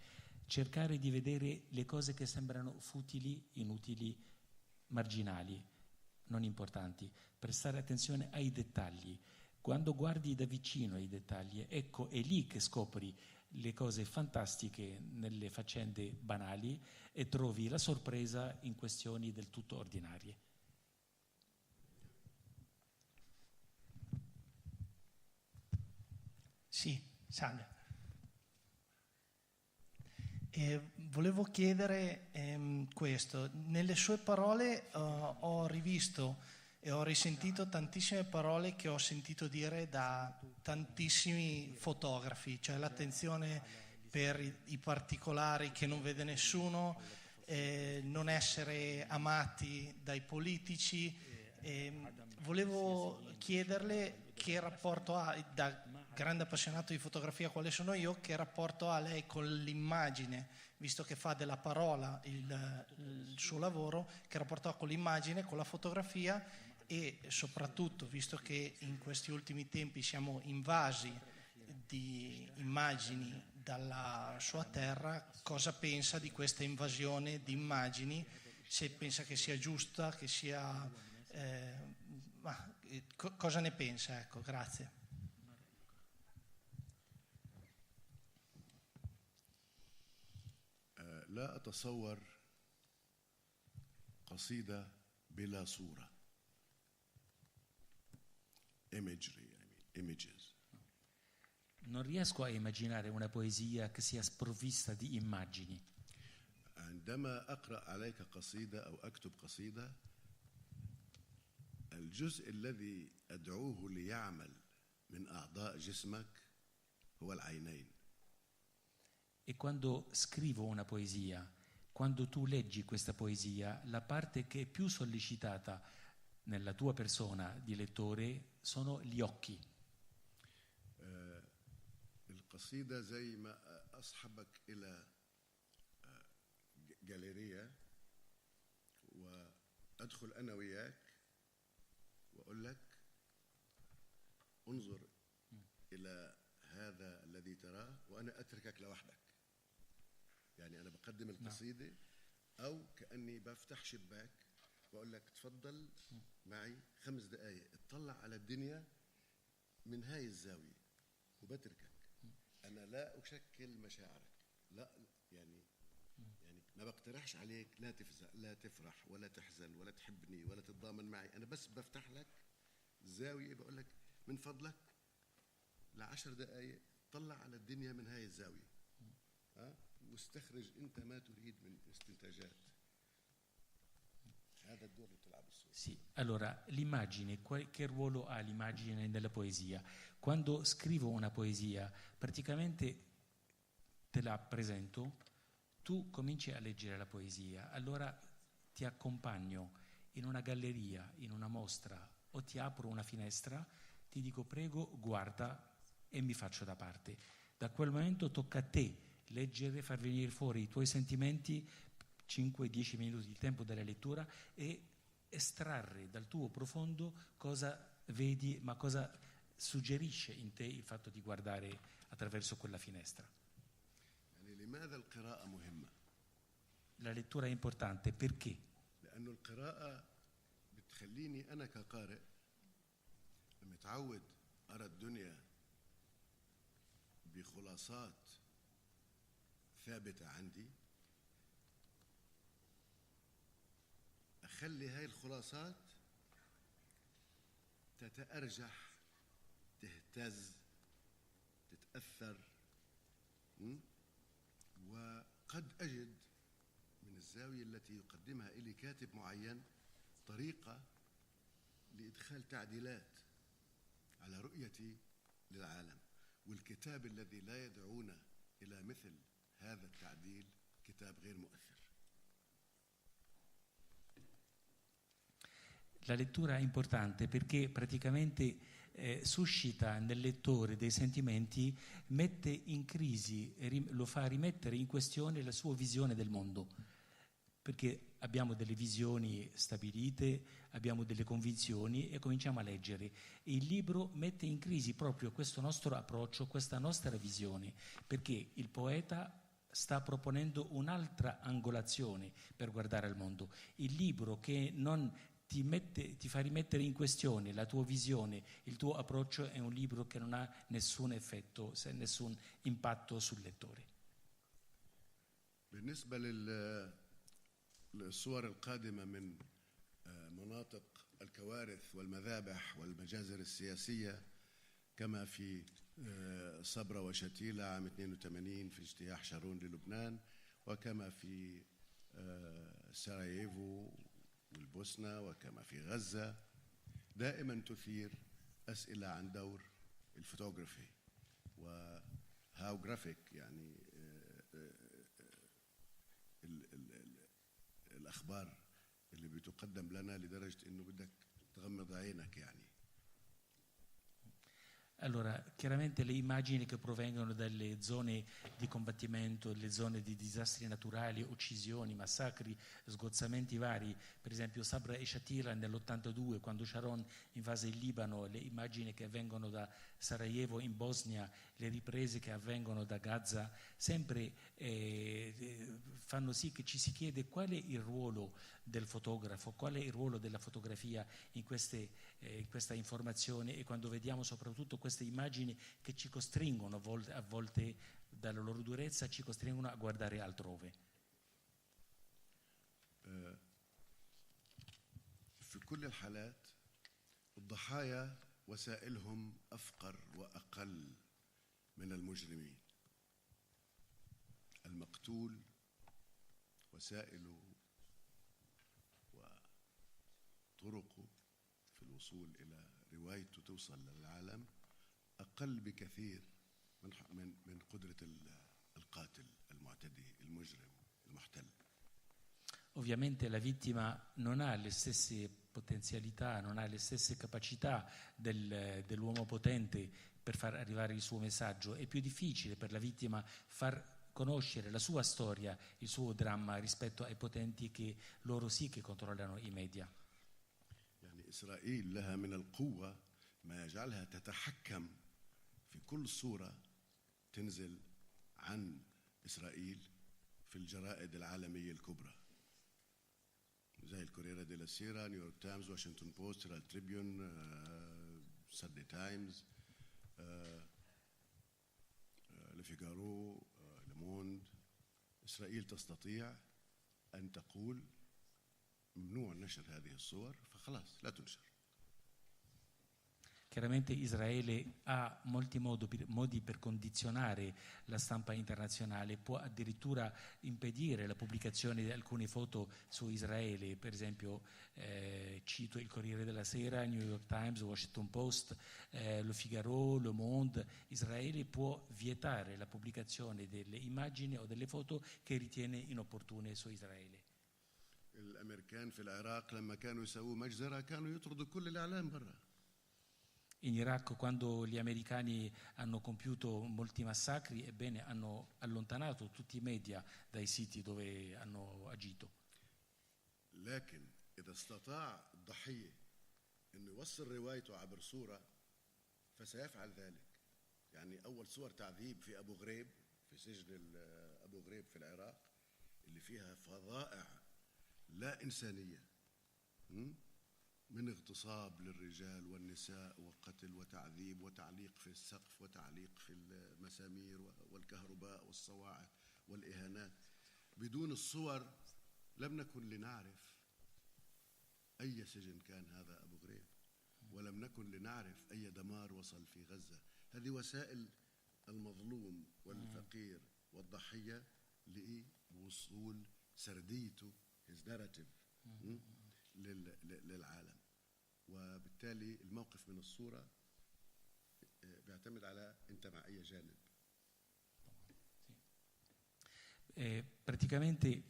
cercare di vedere le cose che sembrano futili, inutili, marginali, non importanti, prestare attenzione ai dettagli. Quando guardi da vicino ai dettagli, ecco, è lì che scopri le cose fantastiche nelle faccende banali e trovi la sorpresa in questioni del tutto ordinarie. Sì, salve. Volevo chiedere questo. Nelle sue parole ho rivisto e ho risentito tantissime parole che ho sentito dire da tantissimi fotografi, cioè l'attenzione per i particolari che non vede nessuno, non essere amati dai politici. Volevo chiederle che rapporto ha da grande appassionato di fotografia quale sono io, che rapporto ha lei con l'immagine, visto che fa della parola il suo lavoro, che rapporto ha con l'immagine, con la fotografia, e soprattutto, visto che in questi ultimi tempi siamo invasi di immagini dalla sua terra, cosa pensa di questa invasione di immagini, se pensa che sia giusta, che sia... cosa ne pensa? Ecco, grazie. لا أتصور قصيدة بلا صورة. Imagery, images. Non riesco a immaginare una poesia che sia sprovvista di immagini. عندما أقرأ عليك قصيدة أو أكتب قصيدة، الجزء الذي أدعوه ليعمل من أعضاء جسمك هو العينين. E quando scrivo una poesia, quando tu leggi questa poesia, la parte che è più sollecitata nella tua persona di lettore sono gli occhi. القصيدة زي ما أصحبك إلى جاليريا وأدخل أنا وياك وأقول لك انظر إلى هذا الذي تراه وأنا أتركك لوحدك. يعني أنا بقدم القصيدة أو كأني بفتح شباك وأقول لك تفضل معي 5 دقايق اطلع على الدنيا من هاي الزاوية وبتركك. أنا لا أشكل مشاعرك، لا يعني ما بقترحش عليك لا تفرح ولا تحزن ولا تحبني ولا تتضامن معي. أنا بس بفتح لك زاوية بقول لك من فضلك ل10 دقايق طلع على الدنيا من هاي الزاوية، واستخرج أنت ما تريد من استنتاجات. هذا الدور اللي بتلعب الصورة. Sì, allora l'immagine, che ruolo ha l'immagine nella poesia? Quando scrivo una poesia, praticamente te la presento, tu cominci a leggere la poesia, allora ti accompagno in una galleria, in una mostra, o ti apro una finestra, ti dico prego, guarda, e mi faccio da parte. Da quel momento tocca a te leggere, far venire fuori i tuoi sentimenti, 5-10 minuti di tempo della lettura, e estrarre dal tuo profondo cosa vedi, ma cosa suggerisce in te il fatto di guardare attraverso quella finestra. لماذا القراءة مهمة؟ La lettura è importante perché? لأنه القراءة بتخليني أنا كقارئ متعود أرى الدنيا بخلاصات ثابتة عندي، أخلي هاي الخلاصات تتأرجح، تهتز، تتأثر، وقد أجد من الزاوية التي يقدمها إلي كاتب معين طريقة لإدخال تعديلات على رؤيتي للعالم، والكتاب الذي لا يدعونا إلى مثل هذا التعديل كتاب غير مؤثر. La lettura è importante perché praticamente suscita nel lettore dei sentimenti, mette in crisi, lo fa rimettere in questione la sua visione del mondo, perché abbiamo delle visioni stabilite, abbiamo delle convinzioni e cominciamo a leggere. Il libro mette in crisi proprio questo nostro approccio, questa nostra visione, perché il poeta sta proponendo un'altra angolazione per guardare al mondo. Il libro che non ti fa rimettere in questione la tua visione, il tuo approccio, è un libro che non ha nessun effetto, nessun impatto sul lettore. بالنسبة للصور القادمة من مناطق الكوارث والمذابح والمجازر السياسية كما في صبرا وشتيلة عام 82 في اجتياح شارون للبنان، وكما في سراييفو والبوسنة، وكما في غزة، دائما تثير أسئلة عن دور الفوتوغرافي وهاو جرافيك، يعني الأخبار اللي بتقدم لنا لدرجة إنه بدك تغمض عينك يعني. Allora, chiaramente le immagini che provengono dalle zone di combattimento, le zone di disastri naturali, uccisioni, massacri, sgozzamenti vari, per esempio Sabra e Shatila nell'82, quando Sharon invase il Libano, le immagini che avvengono da Sarajevo in Bosnia, le riprese che avvengono da Gaza, sempre fanno sì che ci si chiede qual è il ruolo del fotografo, qual è il ruolo della fotografia in questa informazione, e quando vediamo soprattutto queste immagini che ci costringono a volte dalla loro durezza, ci costringono a guardare altrove. في كل الحالات الضحايا وسائلهم أفقر وأقل من المجرمين. المقتول وسائله وطرقه في الوصول إلى روايته توصل للعالم أقل بكثير من قدرة القاتل المعتدي المجرم المحتل. Ovviamente la vittima non ha le stesse potenzialità, non ha le stesse capacità dell'uomo potente per far arrivare il suo messaggio. È più difficile per la vittima far conoscere la sua storia, il suo dramma rispetto ai potenti che loro sì che controllano i media. يعني إسرائيل لها من القوة ما يجعلها تتحكم في كل صورة تنزل عن إسرائيل في الجرائد العالمية الكبرى زي الكوريرا دي لا سيرا، نيويورك تايمز، واشنطن بوست، هيرالد تريبيون، ساندي تايمز، لفيغارو، لموند. إسرائيل تستطيع أن تقول ممنوع نشر هذه الصور فخلاص لا تنشر. Chiaramente Israele ha molti modi per condizionare la stampa internazionale, può addirittura impedire la pubblicazione di alcune foto su Israele, per esempio cito il Corriere della Sera, New York Times, Washington Post, Le Figaro, Le Monde. Israele può vietare la pubblicazione delle immagini o delle foto che ritiene inopportune su Israele. الأمريكان في العراق لما كانوا يسووا مجزرة كانوا يطردوا كل الإعلام برا. In Iraq, quando gli americani hanno compiuto molti massacri, ebbene hanno allontanato tutti i media dai siti dove hanno agito. لكن إذا استطاع الضحية إنه يوصل روايته عبر صورة فسيفعل ذلك. يعني أول صور تعذيب في أبو غريب، في سجن أبو غريب في العراق، اللي فيها فظائع لا إنسانية من اغتصاب للرجال والنساء وقتل وتعذيب وتعليق في السقف وتعليق في المسامير والكهرباء والصواعق والإهانات. بدون الصور لم نكن لنعرف أي سجن كان هذا أبو غريب، ولم نكن لنعرف أي دمار وصل في غزة. هذه وسائل المظلوم والفقير والضحية لوصول سرديته his narrative للعالم. وبالتالي الموقف من الصورة بيعتمد على أنت مع أي جانب. Praticamente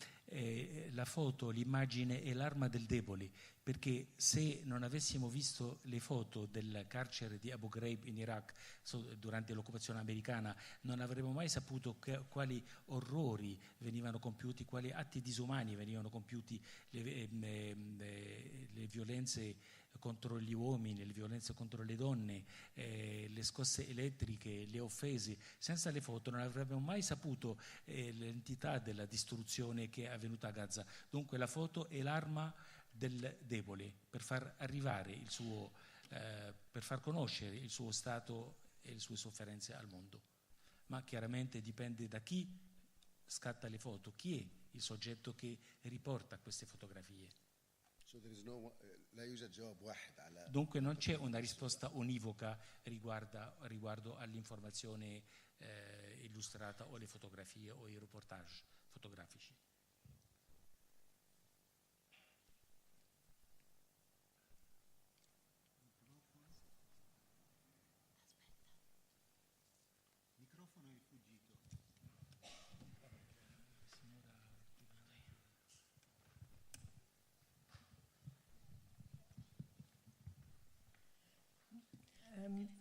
la foto, l'immagine è l'arma del debole, perché se non avessimo visto le foto del carcere di Abu Ghraib in Iraq durante l'occupazione americana, non avremmo mai saputo quali orrori venivano compiuti, quali atti disumani venivano compiuti, le violenze contro gli uomini, le violenze contro le donne, le scosse elettriche, le offese. Senza le foto non avremmo mai saputo l'entità della distruzione che è avvenuta a Gaza. Dunque la foto è l'arma del debole per far arrivare il suo, per far conoscere il suo stato e le sue sofferenze al mondo. Ma chiaramente dipende da chi scatta le foto, chi è il soggetto che riporta queste fotografie. Dunque non c'è una risposta univoca riguardo all'informazione illustrata o le fotografie o i reportage fotografici.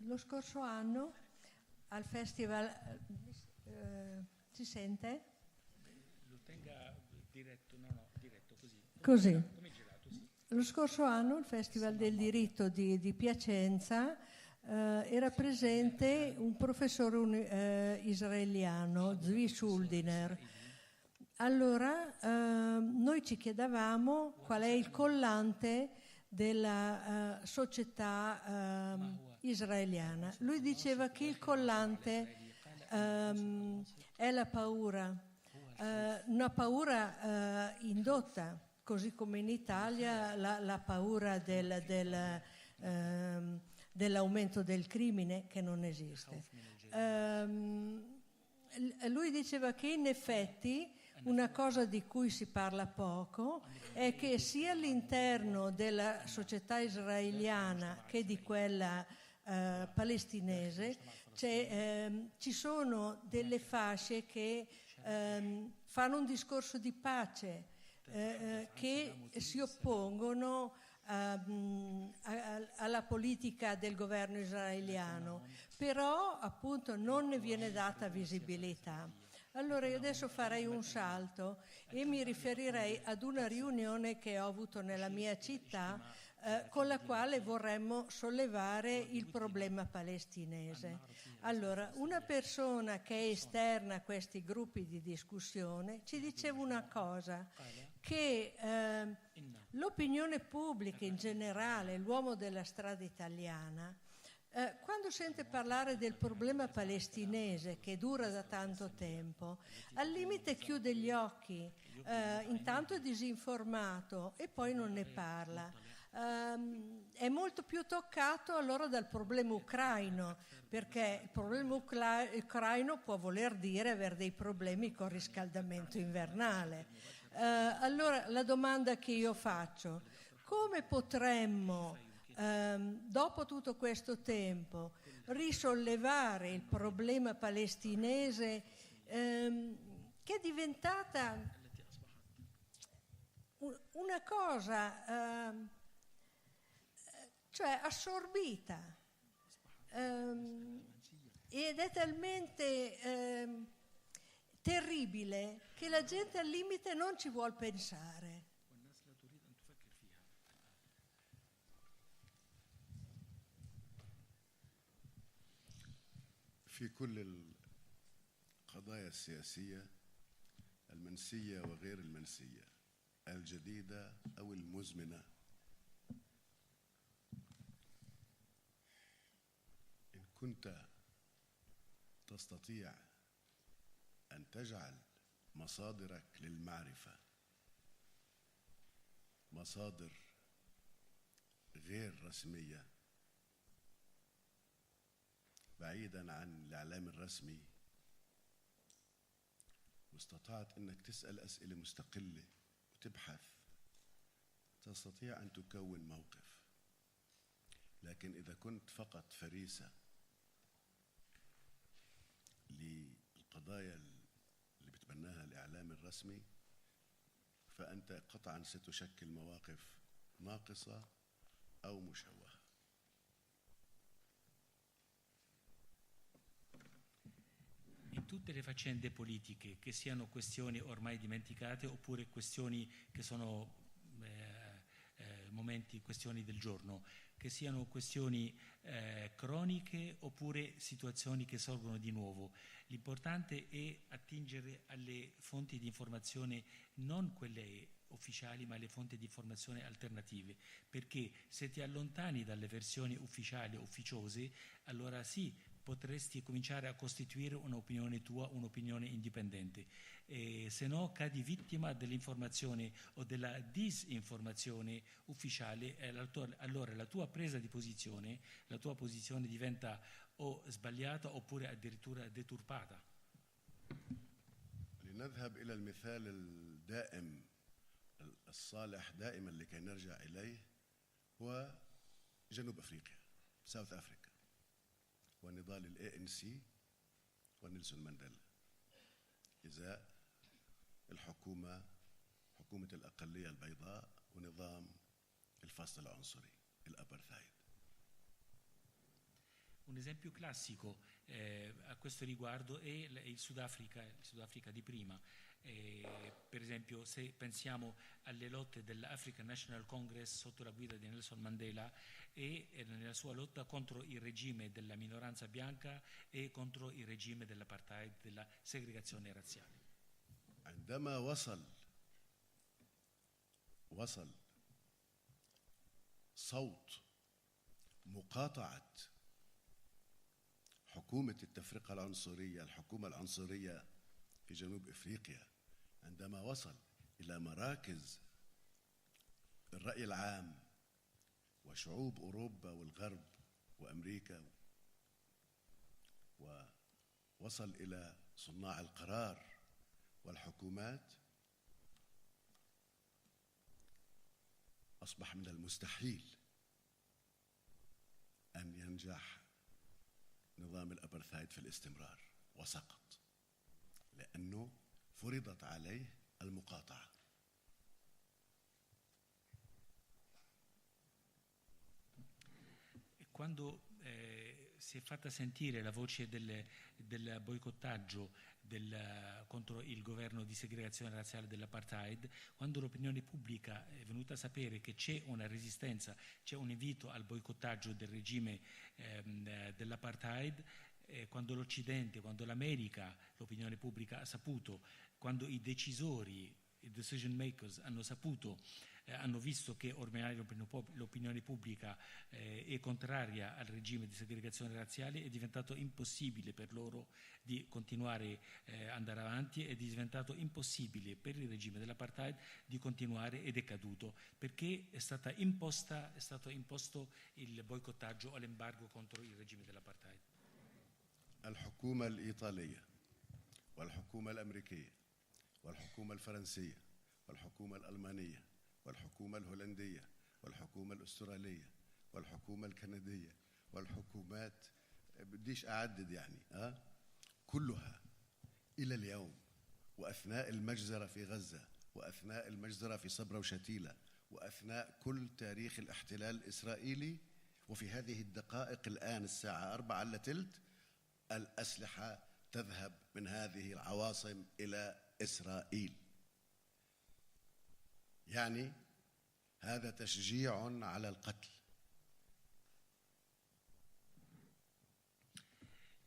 lo scorso anno al festival, si sente? Lo tenga diretto, diretto così. Così. Come gelato, sì. Lo scorso anno al Festival del Diritto di Piacenza era presente un professore israeliano, Zvi Schuldiner. Allora noi ci chiedevamo qual è il collante della società israeliana. Lui diceva che il collante è la paura, una paura indotta, così come in Italia la paura dell'aumento del crimine, che non esiste. Lui diceva che in effetti una cosa di cui si parla poco è che sia all'interno della società israeliana che di quella palestinese ci sono delle fasce che fanno un discorso di pace, che si oppongono alla politica del governo israeliano, però appunto non ne viene data visibilità. Allora io adesso farei un salto e mi riferirei ad una riunione che ho avuto nella mia città con la quale vorremmo sollevare il problema palestinese. Allora, una persona che è esterna a questi gruppi di discussione ci diceva una cosa, che l'opinione pubblica in generale, l'uomo della strada italiana, quando sente parlare del problema palestinese che dura da tanto tempo, al limite chiude gli occhi, intanto è disinformato e poi non ne parla. È molto più toccato allora dal problema ucraino, perché il problema ucraino può voler dire avere dei problemi con il riscaldamento invernale. Allora la domanda che io faccio: come potremmo dopo tutto questo tempo risollevare il problema palestinese, che è diventata una cosa cioè assorbita, ed è talmente terribile che la gente al limite non ci vuol pensare. في كل القضايا السياسية المنسية وغير المنسية الجديدة أو المزمنة إن كنت تستطيع أن تجعل مصادرك للمعرفة مصادر غير رسمية بعيدا عن الإعلام الرسمي، واستطعت أنك تسأل أسئلة مستقلة وتبحث، تستطيع أن تكون موقف. لكن إذا كنت فقط فريسة للقضايا اللي بتبناها الإعلام الرسمي فأنت قطعا ستشكل مواقف ناقصة أو مشوهة. In tutte le faccende politiche, che siano questioni ormai dimenticate oppure questioni che sono momenti, questioni del giorno, che siano questioni croniche oppure situazioni che sorgono di nuovo, l'importante è attingere alle fonti di informazione, non quelle ufficiali ma le fonti di informazione alternative, perché se ti allontani dalle versioni ufficiali o ufficiose, allora sì, potresti cominciare a costituire un'opinione tua, un'opinione indipendente, se no cadi vittima dell'informazione o della disinformazione ufficiale, allora la tua presa di posizione, la tua posizione diventa o sbagliata oppure addirittura deturpata. لنذهب إلى المثال الدائم الصالح دائما لكي نرجع إليه هو جنوب أفريقيا، ساوث أفريقيا، ونضال ANC ونيلسون مانديلا إزاء حكومة الأقلية البيضاء ونظام الفصل العنصري الأبرثايد. Un esempio classico a questo riguardo è il Sudafrica di prima. Per esempio, se pensiamo alle lotte dell'African National Congress sotto la guida di Nelson Mandela e nella sua lotta contro il regime della minoranza bianca e contro il regime dell'apartheid, della segregazione razziale. عندما وصل صوت مقاطعة حكومة التفرقة العنصرية، الحكومة العنصرية في جنوب إفريقيا، عندما وصل إلى مراكز الرأي العام وشعوب أوروبا والغرب وأمريكا، ووصل إلى صناع القرار والحكومات، أصبح من المستحيل أن ينجح نظام الأبرثايد في الاستمرار، وسقط لأنه فرضت عليه المقاطعة. Quando si è fatta sentire la voce del boicottaggio contro il governo di segregazione razziale dell'apartheid, quando l'opinione pubblica è venuta a sapere che c'è una resistenza, c'è un invito al boicottaggio del regime dell'apartheid, quando l'Occidente, quando l'America, l'opinione pubblica ha saputo, quando i decisori, i decision makers hanno saputo, hanno visto che ormai l'opinione pubblica è contraria al regime di segregazione razziale, è diventato impossibile per loro di continuare a andare avanti, è diventato impossibile per il regime dell'apartheid di continuare ed è caduto, perché è stato imposto il boicottaggio o l'embargo contro il regime dell'apartheid. الحكومة الإيطالية والحكومة الأمريكية والحكومة الفرنسية والحكومة الألمانية والحكومة الهولندية والحكومة الأسترالية والحكومة الكندية والحكومات بديش أعدد يعني كلها إلى اليوم، وأثناء المجزرة في غزة وأثناء المجزرة في صبرا وشتيلة وأثناء كل تاريخ الاحتلال الإسرائيلي، وفي هذه الدقائق الآن الساعة 4:15 الأسلحة تذهب من هذه العواصم إلى إسرائيل. يعني هذا تشجيع على القتل.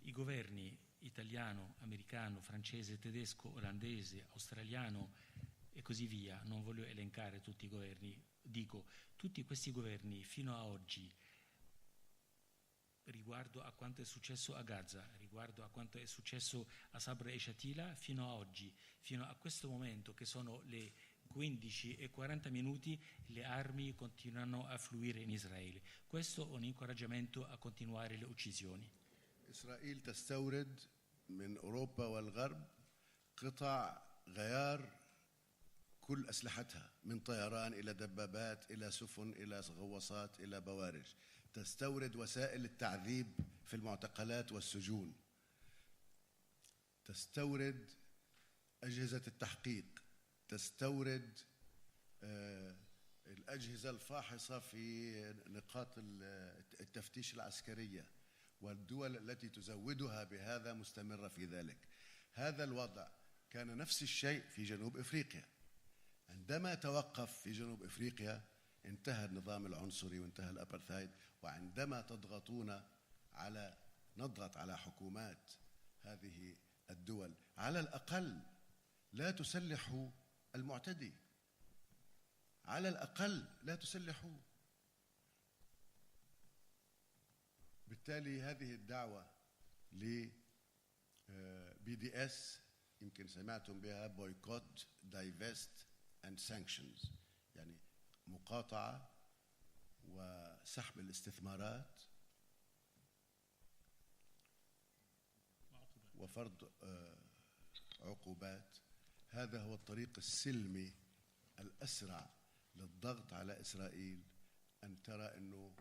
I governi italiano, americano, francese, tedesco, olandese, australiano e così via, non voglio elencare tutti i governi, dico tutti questi governi fino a oggi, riguardo a quanto è successo a Gaza, riguardo a quanto è successo a Sabra e Shatila, fino a oggi, fino a questo momento che sono le 15:40, le armi continuano a fluire in Israele. Questo è un incoraggiamento a continuare le uccisioni. إسرائيل تستورد من أوروبا والغرب قطع غيار كل أسلحتها، من طيران إلى دبابات إلى سفن إلى غواصات إلى بوارج. تستورد وسائل التعذيب في المعتقلات والسجون، تستورد أجهزة التحقيق، تستورد الأجهزة الفاحصة في نقاط التفتيش العسكرية، والدول التي تزودها بهذا مستمرة في ذلك. هذا الوضع كان نفس الشيء في جنوب إفريقيا. عندما توقف في جنوب إفريقيا انتهى النظام العنصري وانتهى الأبرثايد. وعندما نضغط على حكومات هذه الدول على الأقل لا تسلحوا المعتدي، على الأقل لا تسلحوا. بالتالي هذه الدعوة ل BDS يمكن سمعتم بها boycott, divest and sanctions، يعني مقاطعة وسحب الاستثمارات وفرض عقوبات. هذا هو الطريق السلمي الأسرع للضغط على إسرائيل أن ترى أنه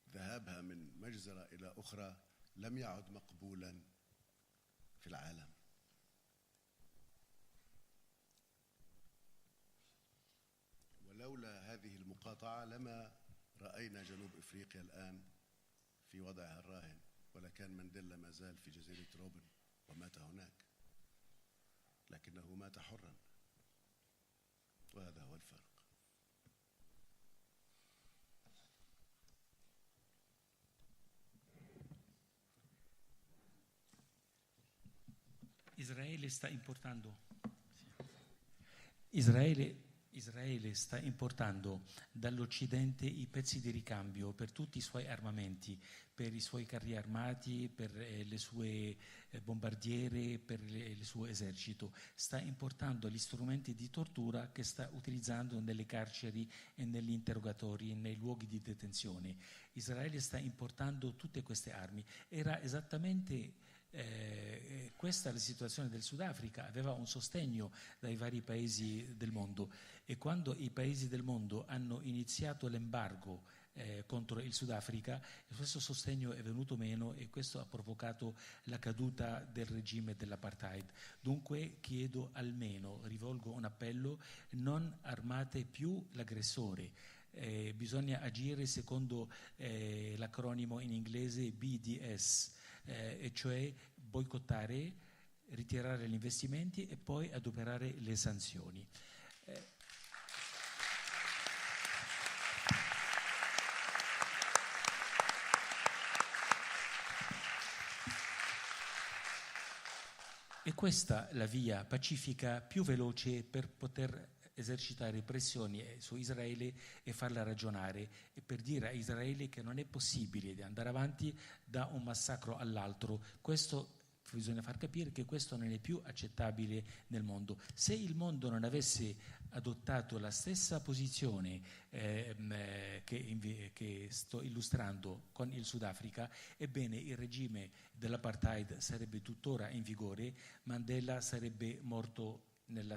ذهابها من مجزرة إلى أخرى لم يعد مقبولا في العالم. ولولا هذه المقاطعة لما رأينا جنوب إفريقيا الآن في وضعها الراهن، ولكن مانديلا ما زال في جزيرة روبن ومات هناك، لكنه مات حرا، وهذا هو الفرق. Israele sta importando dall'Occidente i pezzi di ricambio per tutti i suoi armamenti, per i suoi carri armati, per le sue bombardiere, per il suo esercito. Sta importando gli strumenti di tortura che sta utilizzando nelle carceri e negli interrogatori, nei luoghi di detenzione. Israele sta importando tutte queste armi. Era esattamente questa è la situazione del Sudafrica, aveva un sostegno dai vari paesi del mondo, e quando i paesi del mondo hanno iniziato l'embargo contro il Sudafrica, questo sostegno è venuto meno e questo ha provocato la caduta del regime dell'apartheid. Dunque chiedo almeno, rivolgo un appello: non armate più l'aggressore. Bisogna agire secondo l'acronimo in inglese BDS, e cioè boicottare, ritirare gli investimenti e poi adoperare le sanzioni. E questa è la via pacifica più veloce per poter esercitare pressioni su Israele e farla ragionare, e per dire a Israele che non è possibile di andare avanti da un massacro all'altro. Questo bisogna far capire che questo non è più accettabile nel mondo. Se il mondo non avesse adottato la stessa posizione che sto illustrando con il Sudafrica, ebbene il regime dell'apartheid sarebbe tuttora in vigore, Mandela sarebbe morto nel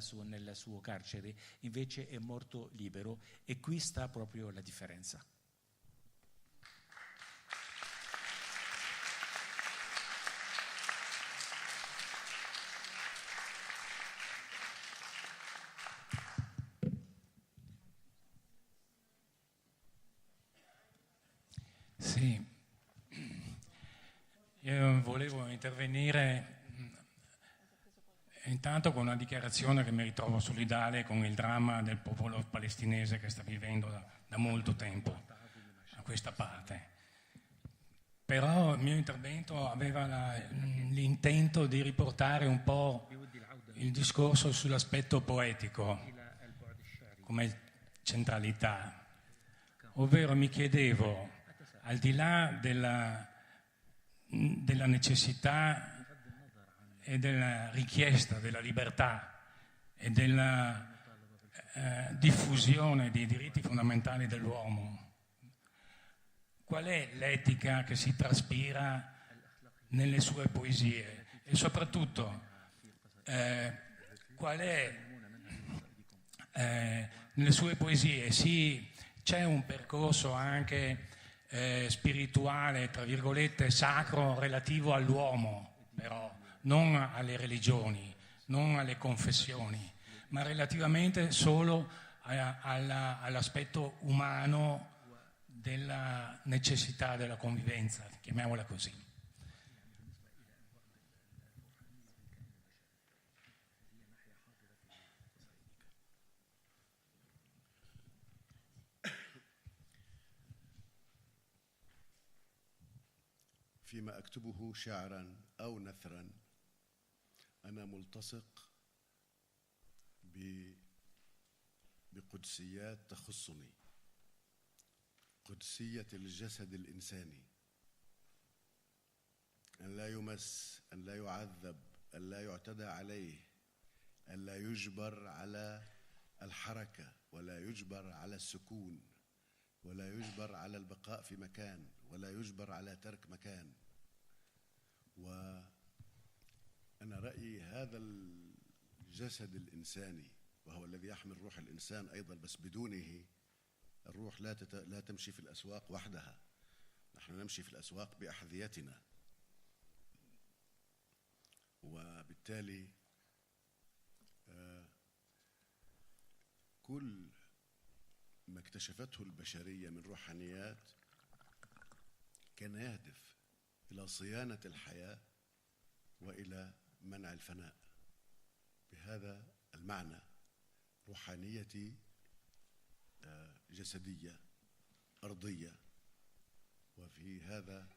suo carcere, invece è morto libero, e qui sta proprio la differenza. Sì, io volevo intervenire intanto con una dichiarazione che mi ritrovo solidale con il dramma del popolo palestinese che sta vivendo da molto tempo a questa parte. Però il mio intervento aveva l'intento di riportare un po' il discorso sull'aspetto poetico come centralità, ovvero mi chiedevo, al di là della necessità e della richiesta della libertà e della diffusione dei diritti fondamentali dell'uomo, qual è l'etica che si traspira nelle sue poesie? E soprattutto qual è nelle sue poesie c'è un percorso anche spirituale, tra virgolette, sacro, relativo all'uomo, però non alle religioni, non alle confessioni, ma relativamente solo all'aspetto umano della necessità della convivenza, chiamiamola così. فيما أكتبه شعرا أو نثرا أنا ملتصق بقدسيات تخصني، قدسية الجسد الإنساني، أن لا يمس، أن لا يعذب، أن لا يعتدى عليه، أن لا يجبر على الحركة، ولا يجبر على السكون، ولا يجبر على البقاء في مكان، ولا يجبر على ترك مكان. وأنا رأيي هذا الجسد الإنساني وهو الذي يحمل روح الإنسان أيضا، بس بدونه الروح لا تمشي في الأسواق وحدها، نحن نمشي في الأسواق بأحذيتنا، وبالتالي كل ما اكتشفته البشرية من روحانيات كان يهدف إلى صيانة الحياة وإلى منع الفناء. بهذا المعنى روحانيتي جسدية أرضية، وفي هذا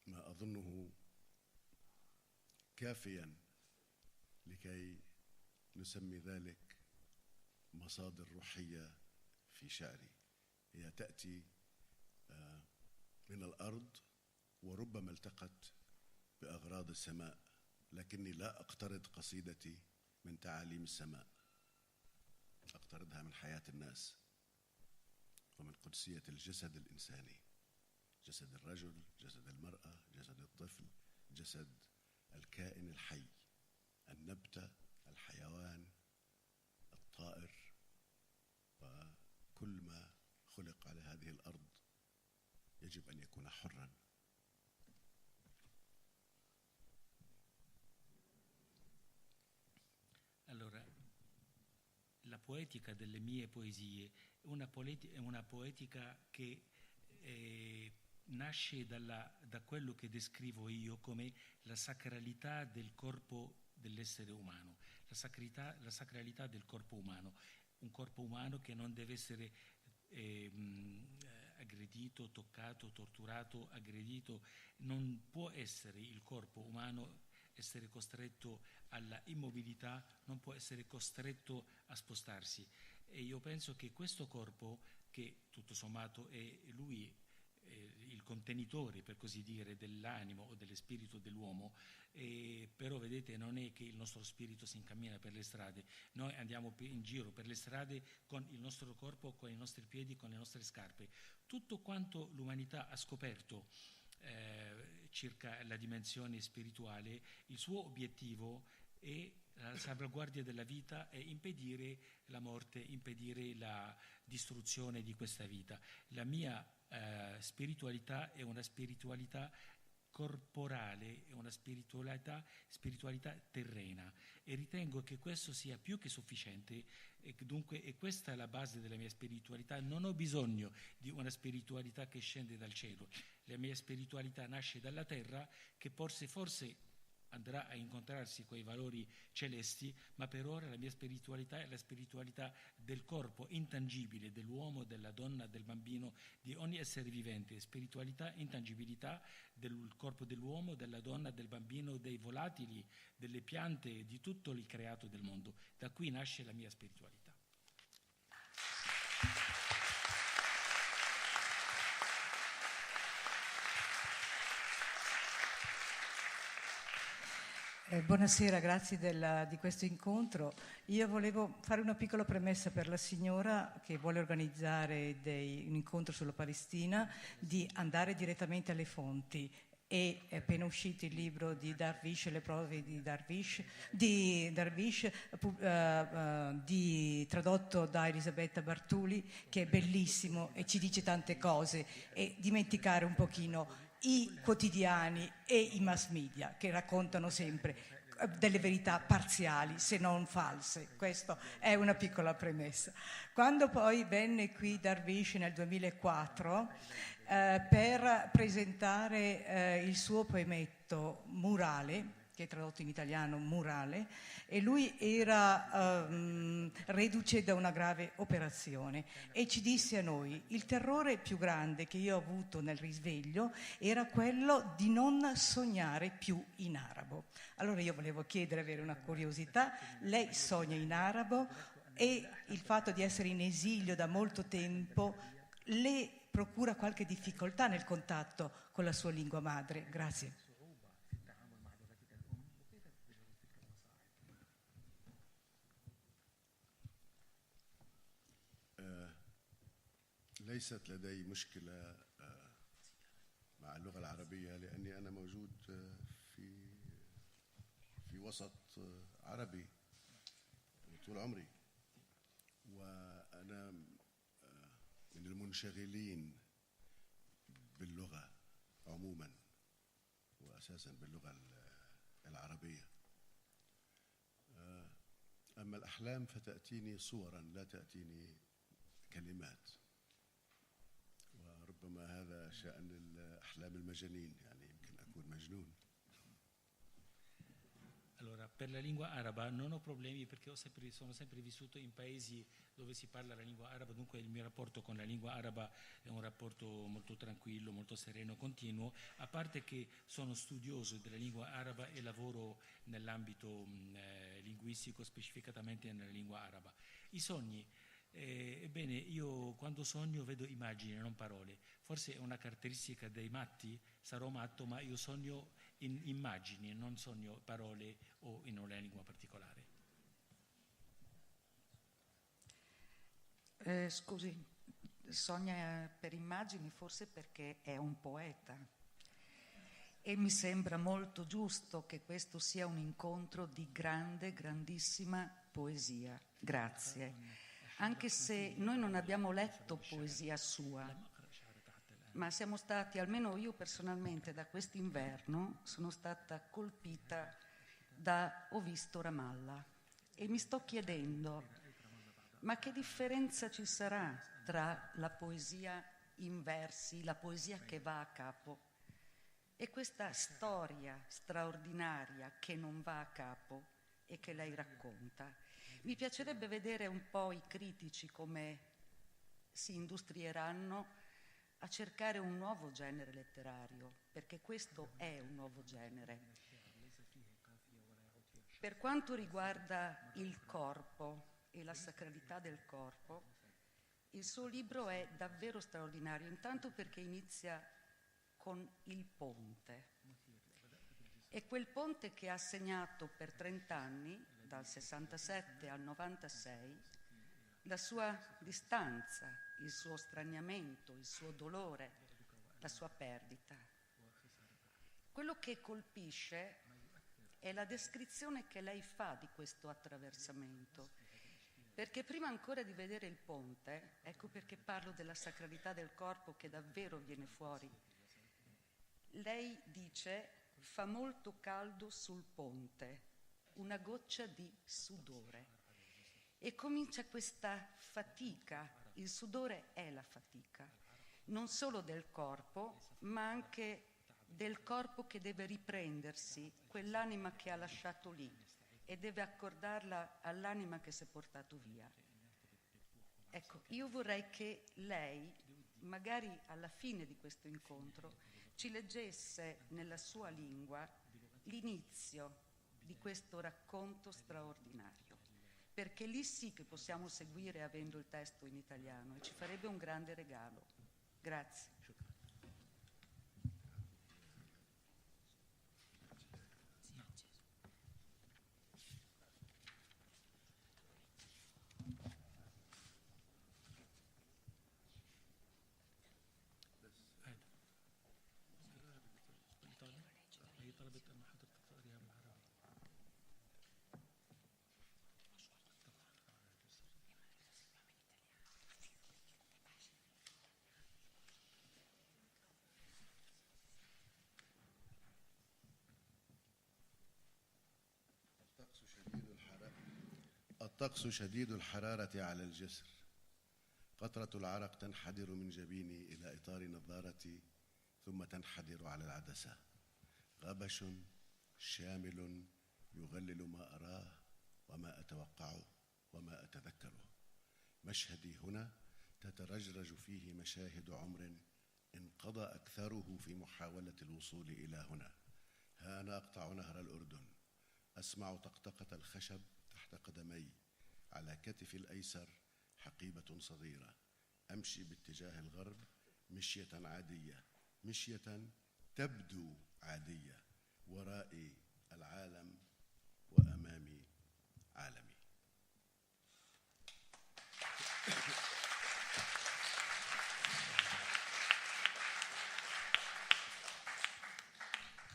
ما أظنه كافيا لكي نسمي ذلك مصادر روحية في شعري. هي تأتي من الأرض وربما التقت بأغراض السماء، لكني لا أقترض قصيدتي من تعاليم السماء، أقترضها من حياة الناس ومن قدسية الجسد الإنساني، جسد الرجل، جسد المرأة، جسد الطفل، جسد الكائن الحي، النبتة، الحيوان، الطائر، وكل ما خلق على هذه الأرض يجب أن يكون حرا. Allora, la poetica delle mie poesie è una poetica che nasce da quello che descrivo io come la sacralità del corpo dell'essere umano, la sacralità del corpo umano, un corpo umano che non deve essere aggredito, toccato, torturato, aggredito. Non può essere il corpo umano essere costretto alla immobilità, non può essere costretto a spostarsi. E io penso che questo corpo, che tutto sommato è lui il contenitore, per così dire, dell'animo o dello spirito dell'uomo, però vedete, non è che il nostro spirito si incammina per le strade, noi andiamo in giro per le strade con il nostro corpo, con i nostri piedi, con le nostre scarpe. Tutto quanto l'umanità ha scoperto circa la dimensione spirituale, il suo obiettivo è la salvaguardia della vita e impedire la morte, impedire la distruzione di questa vita. La mia spiritualità è una spiritualità corporale, è una spiritualità terrena, e ritengo che questo sia più che sufficiente, e dunque è questa la base della mia spiritualità. Non ho bisogno di una spiritualità che scende dal cielo, la mia spiritualità nasce dalla terra, che forse andrà a incontrarsi con i valori celesti, ma per ora la mia spiritualità è la spiritualità del corpo intangibile, dell'uomo, della donna, del bambino, di ogni essere vivente. Spiritualità, intangibilità del corpo dell'uomo, della donna, del bambino, dei volatili, delle piante, di tutto il creato del mondo. Da qui nasce la mia spiritualità. Buonasera, grazie di questo incontro. Io volevo fare una piccola premessa per la signora che vuole organizzare un incontro sulla Palestina, di andare direttamente alle fonti. È appena uscito il libro di Darwish, Le prove di Darwish, tradotto da Elisabetta Bartuli, che è bellissimo e ci dice tante cose, e dimenticare un pochino i quotidiani e i mass media che raccontano sempre delle verità parziali, se non false. Questa è una piccola premessa. Quando poi venne qui Darwish nel 2004 per presentare il suo poemetto Murale, che è tradotto in italiano Murale, e lui era reduce da una grave operazione, e ci disse a noi: il terrore più grande che io ho avuto nel risveglio era quello di non sognare più in arabo. Allora io volevo chiedere, avere una curiosità: lei sogna in arabo, e il fatto di essere in esilio da molto tempo le procura qualche difficoltà nel contatto con la sua lingua madre? Grazie. ليست لدي مشكلة مع اللغة العربية، لأني أنا موجود في وسط عربي طول عمري، وأنا من المنشغلين باللغة عموما، وأساسا باللغة العربية. أما الأحلام فتأتيني صورا، لا تأتيني كلمات. ربما هذا شأن الأحلام المجانين، يعني يمكن أكون مجنون. Allora, per la lingua araba non ho problemi perché sono sempre vissuto in paesi dove si parla la lingua araba, dunque il mio rapporto con la lingua araba è un rapporto molto tranquillo, molto sereno, continuo, a parte che sono studioso della lingua araba e lavoro nell'ambito linguistico, specificatamente nella lingua araba. I sogni, ebbene, io quando sogno vedo immagini, non parole. Forse è una caratteristica dei matti, sarò matto, ma io sogno in immagini, non sogno parole o in una lingua particolare. Scusi, sogna per immagini forse perché è un poeta e mi sembra molto giusto che questo sia un incontro di grandissima poesia. Grazie. Anche se noi non abbiamo letto poesia sua, ma siamo stati, almeno io personalmente, da quest'inverno sono stata colpita da Ho visto Ramallah e mi sto chiedendo, ma che differenza ci sarà tra la poesia in versi, la poesia che va a capo, e questa storia straordinaria che non va a capo e che lei racconta? Mi piacerebbe vedere un po' i critici come si industrieranno a cercare un nuovo genere letterario, perché questo è un nuovo genere. Per quanto riguarda il corpo e la sacralità del corpo, il suo libro è davvero straordinario, intanto perché inizia con il ponte. È quel ponte che ha segnato per 30 anni, dal 67 al 96, la sua distanza, il suo straniamento, il suo dolore, la sua perdita. Quello che colpisce è la descrizione che lei fa di questo attraversamento, perché prima ancora di vedere il ponte, ecco perché parlo della sacralità del corpo che davvero viene fuori, lei dice: fa molto caldo sul ponte, una goccia di sudore. E comincia questa fatica, il sudore è la fatica, non solo del corpo, ma anche del corpo che deve riprendersi, quell'anima che ha lasciato lì e deve accordarla all'anima che si è portato via. Ecco, io vorrei che lei, magari alla fine di questo incontro, ci leggesse nella sua lingua l'inizio di questo racconto straordinario, perché lì sì che possiamo seguire avendo il testo in italiano e ci farebbe un grande regalo. Grazie. الطقس شديد الحرارة على الجسر، قطرة العرق تنحدر من جبيني إلى إطار نظارتي ثم تنحدر على العدسة. غبش شامل يغلل ما أراه وما أتوقعه وما أتذكره. مشهدي هنا تترجرج فيه مشاهد عمر انقضى أكثره في محاولة الوصول إلى هنا. ها أنا أقطع نهر الأردن، أسمع طقطقة الخشب تحت قدمي، على كتفي الأيسر حقيبة صغيرة، أمشي باتجاه الغرب مشية عادية، مشية تبدو عادية، ورائي العالم وأمامي عالمي.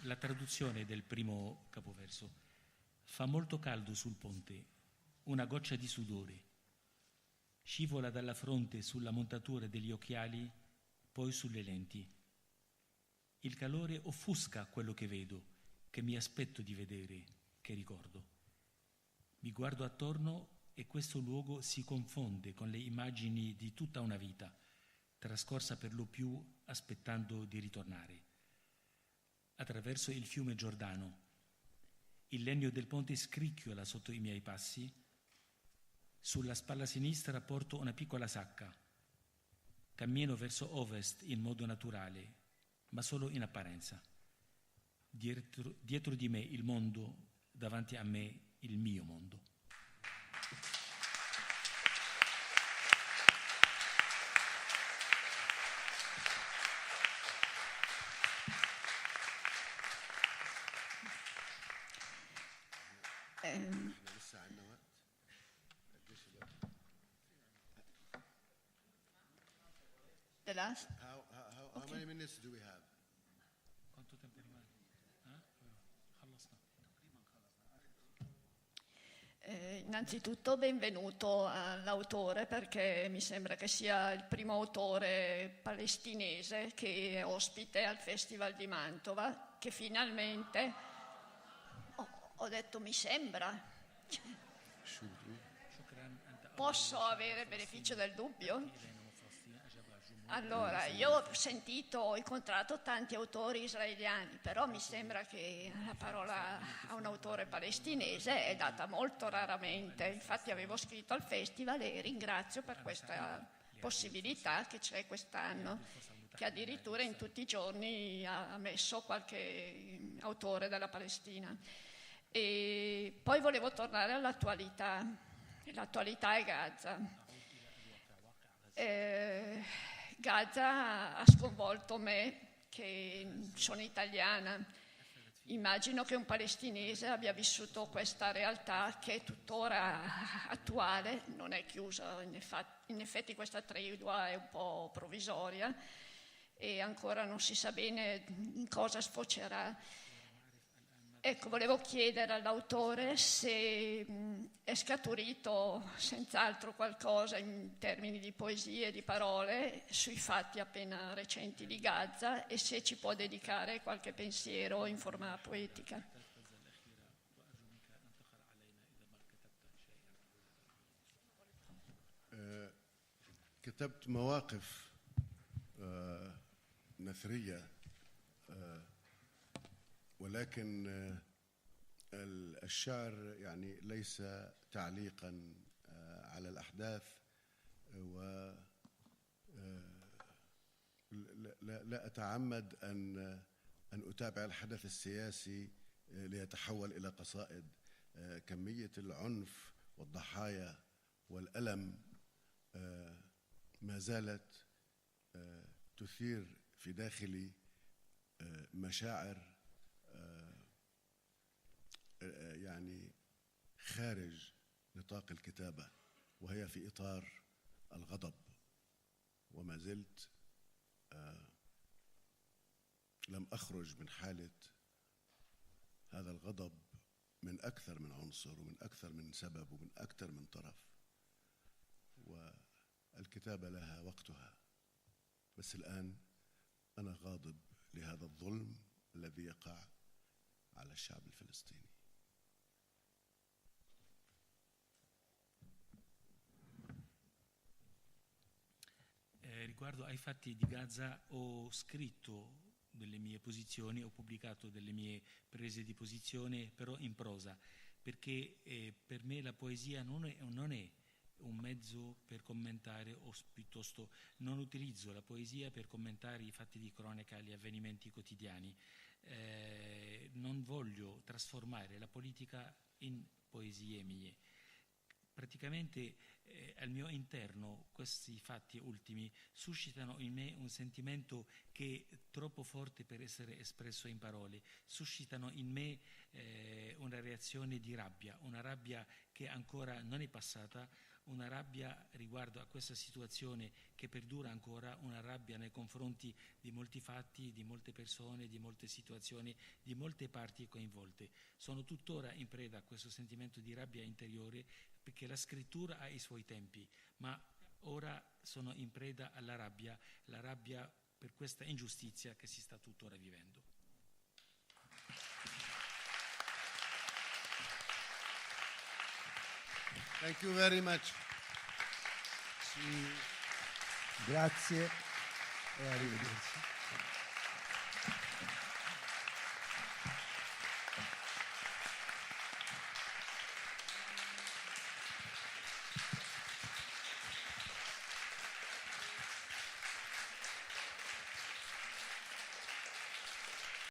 La traduzione del primo capoverso: fa molto caldo sul ponte, una goccia di sudore, scivola dalla fronte sulla montatura degli occhiali, poi sulle lenti. Il calore offusca quello che vedo, che mi aspetto di vedere, che ricordo. Mi guardo attorno e questo luogo si confonde con le immagini di tutta una vita, trascorsa per lo più aspettando di ritornare. Attraverso il fiume Giordano, il legno del ponte scricchiola sotto i miei passi. Sulla spalla sinistra porto una piccola sacca. Cammino verso ovest in modo naturale, ma solo in apparenza. Dietro di me il mondo, davanti a me il mio mondo. The last? How many minutes do we have? Quanto tempo rimane? Innanzitutto benvenuto all'autore, perché mi sembra che sia il primo autore palestinese che è ospite al Festival di Mantova, che finalmente ho detto mi sembra. Posso avere beneficio del dubbio? Allora, io ho incontrato tanti autori israeliani, però mi sembra che la parola a un autore palestinese è data molto raramente. Infatti avevo scritto al festival e ringrazio per questa possibilità che c'è quest'anno, che addirittura in tutti i giorni ha messo qualche autore della Palestina. E poi volevo tornare all'attualità. L'attualità è Gaza. Gaza ha sconvolto me, che sono italiana. Immagino che un palestinese abbia vissuto questa realtà che è tuttora attuale, non è chiusa, in effetti questa tregua è un po' provvisoria e ancora non si sa bene in cosa sfocerà. Ecco, volevo chiedere all'autore se è scaturito senz'altro qualcosa in termini di poesie e di parole sui fatti appena recenti di Gaza e se ci può dedicare qualche pensiero in forma poetica. كتبت مواقف نثرية ولكن الشعر يعني ليس تعليقا على الأحداث لا أتعمد أن أتابع الحدث السياسي ليتحول إلى قصائد. كمية العنف والضحايا والألم ما زالت تثير في داخلي مشاعر يعني خارج نطاق الكتابة، وهي في إطار الغضب، وما زلت لم أخرج من حالة هذا الغضب من أكثر من عنصر ومن أكثر من سبب ومن أكثر من طرف، والكتابة لها وقتها. بس الآن أنا غاضب لهذا الظلم الذي يقع على الشعب الفلسطيني. Riguardo ai fatti di Gaza ho scritto delle mie posizioni, ho pubblicato delle mie prese di posizione, però in prosa, perché per me la poesia non è un mezzo per commentare, o piuttosto non utilizzo la poesia per commentare i fatti di cronaca, gli avvenimenti quotidiani. Non voglio trasformare la politica in poesie mie. Praticamente al mio interno questi fatti ultimi suscitano in me un sentimento che è troppo forte per essere espresso in parole, suscitano in me una reazione di rabbia, una rabbia che ancora non è passata, una rabbia riguardo a questa situazione che perdura ancora, una rabbia nei confronti di molti fatti, di molte persone, di molte situazioni, di molte parti coinvolte. Sono tuttora in preda a questo sentimento di rabbia interiore, perché la scrittura ha i suoi tempi, ma ora sono in preda alla rabbia, la rabbia per questa ingiustizia che si sta tuttora vivendo. Thank you very much. Sì, grazie. e arrivederci.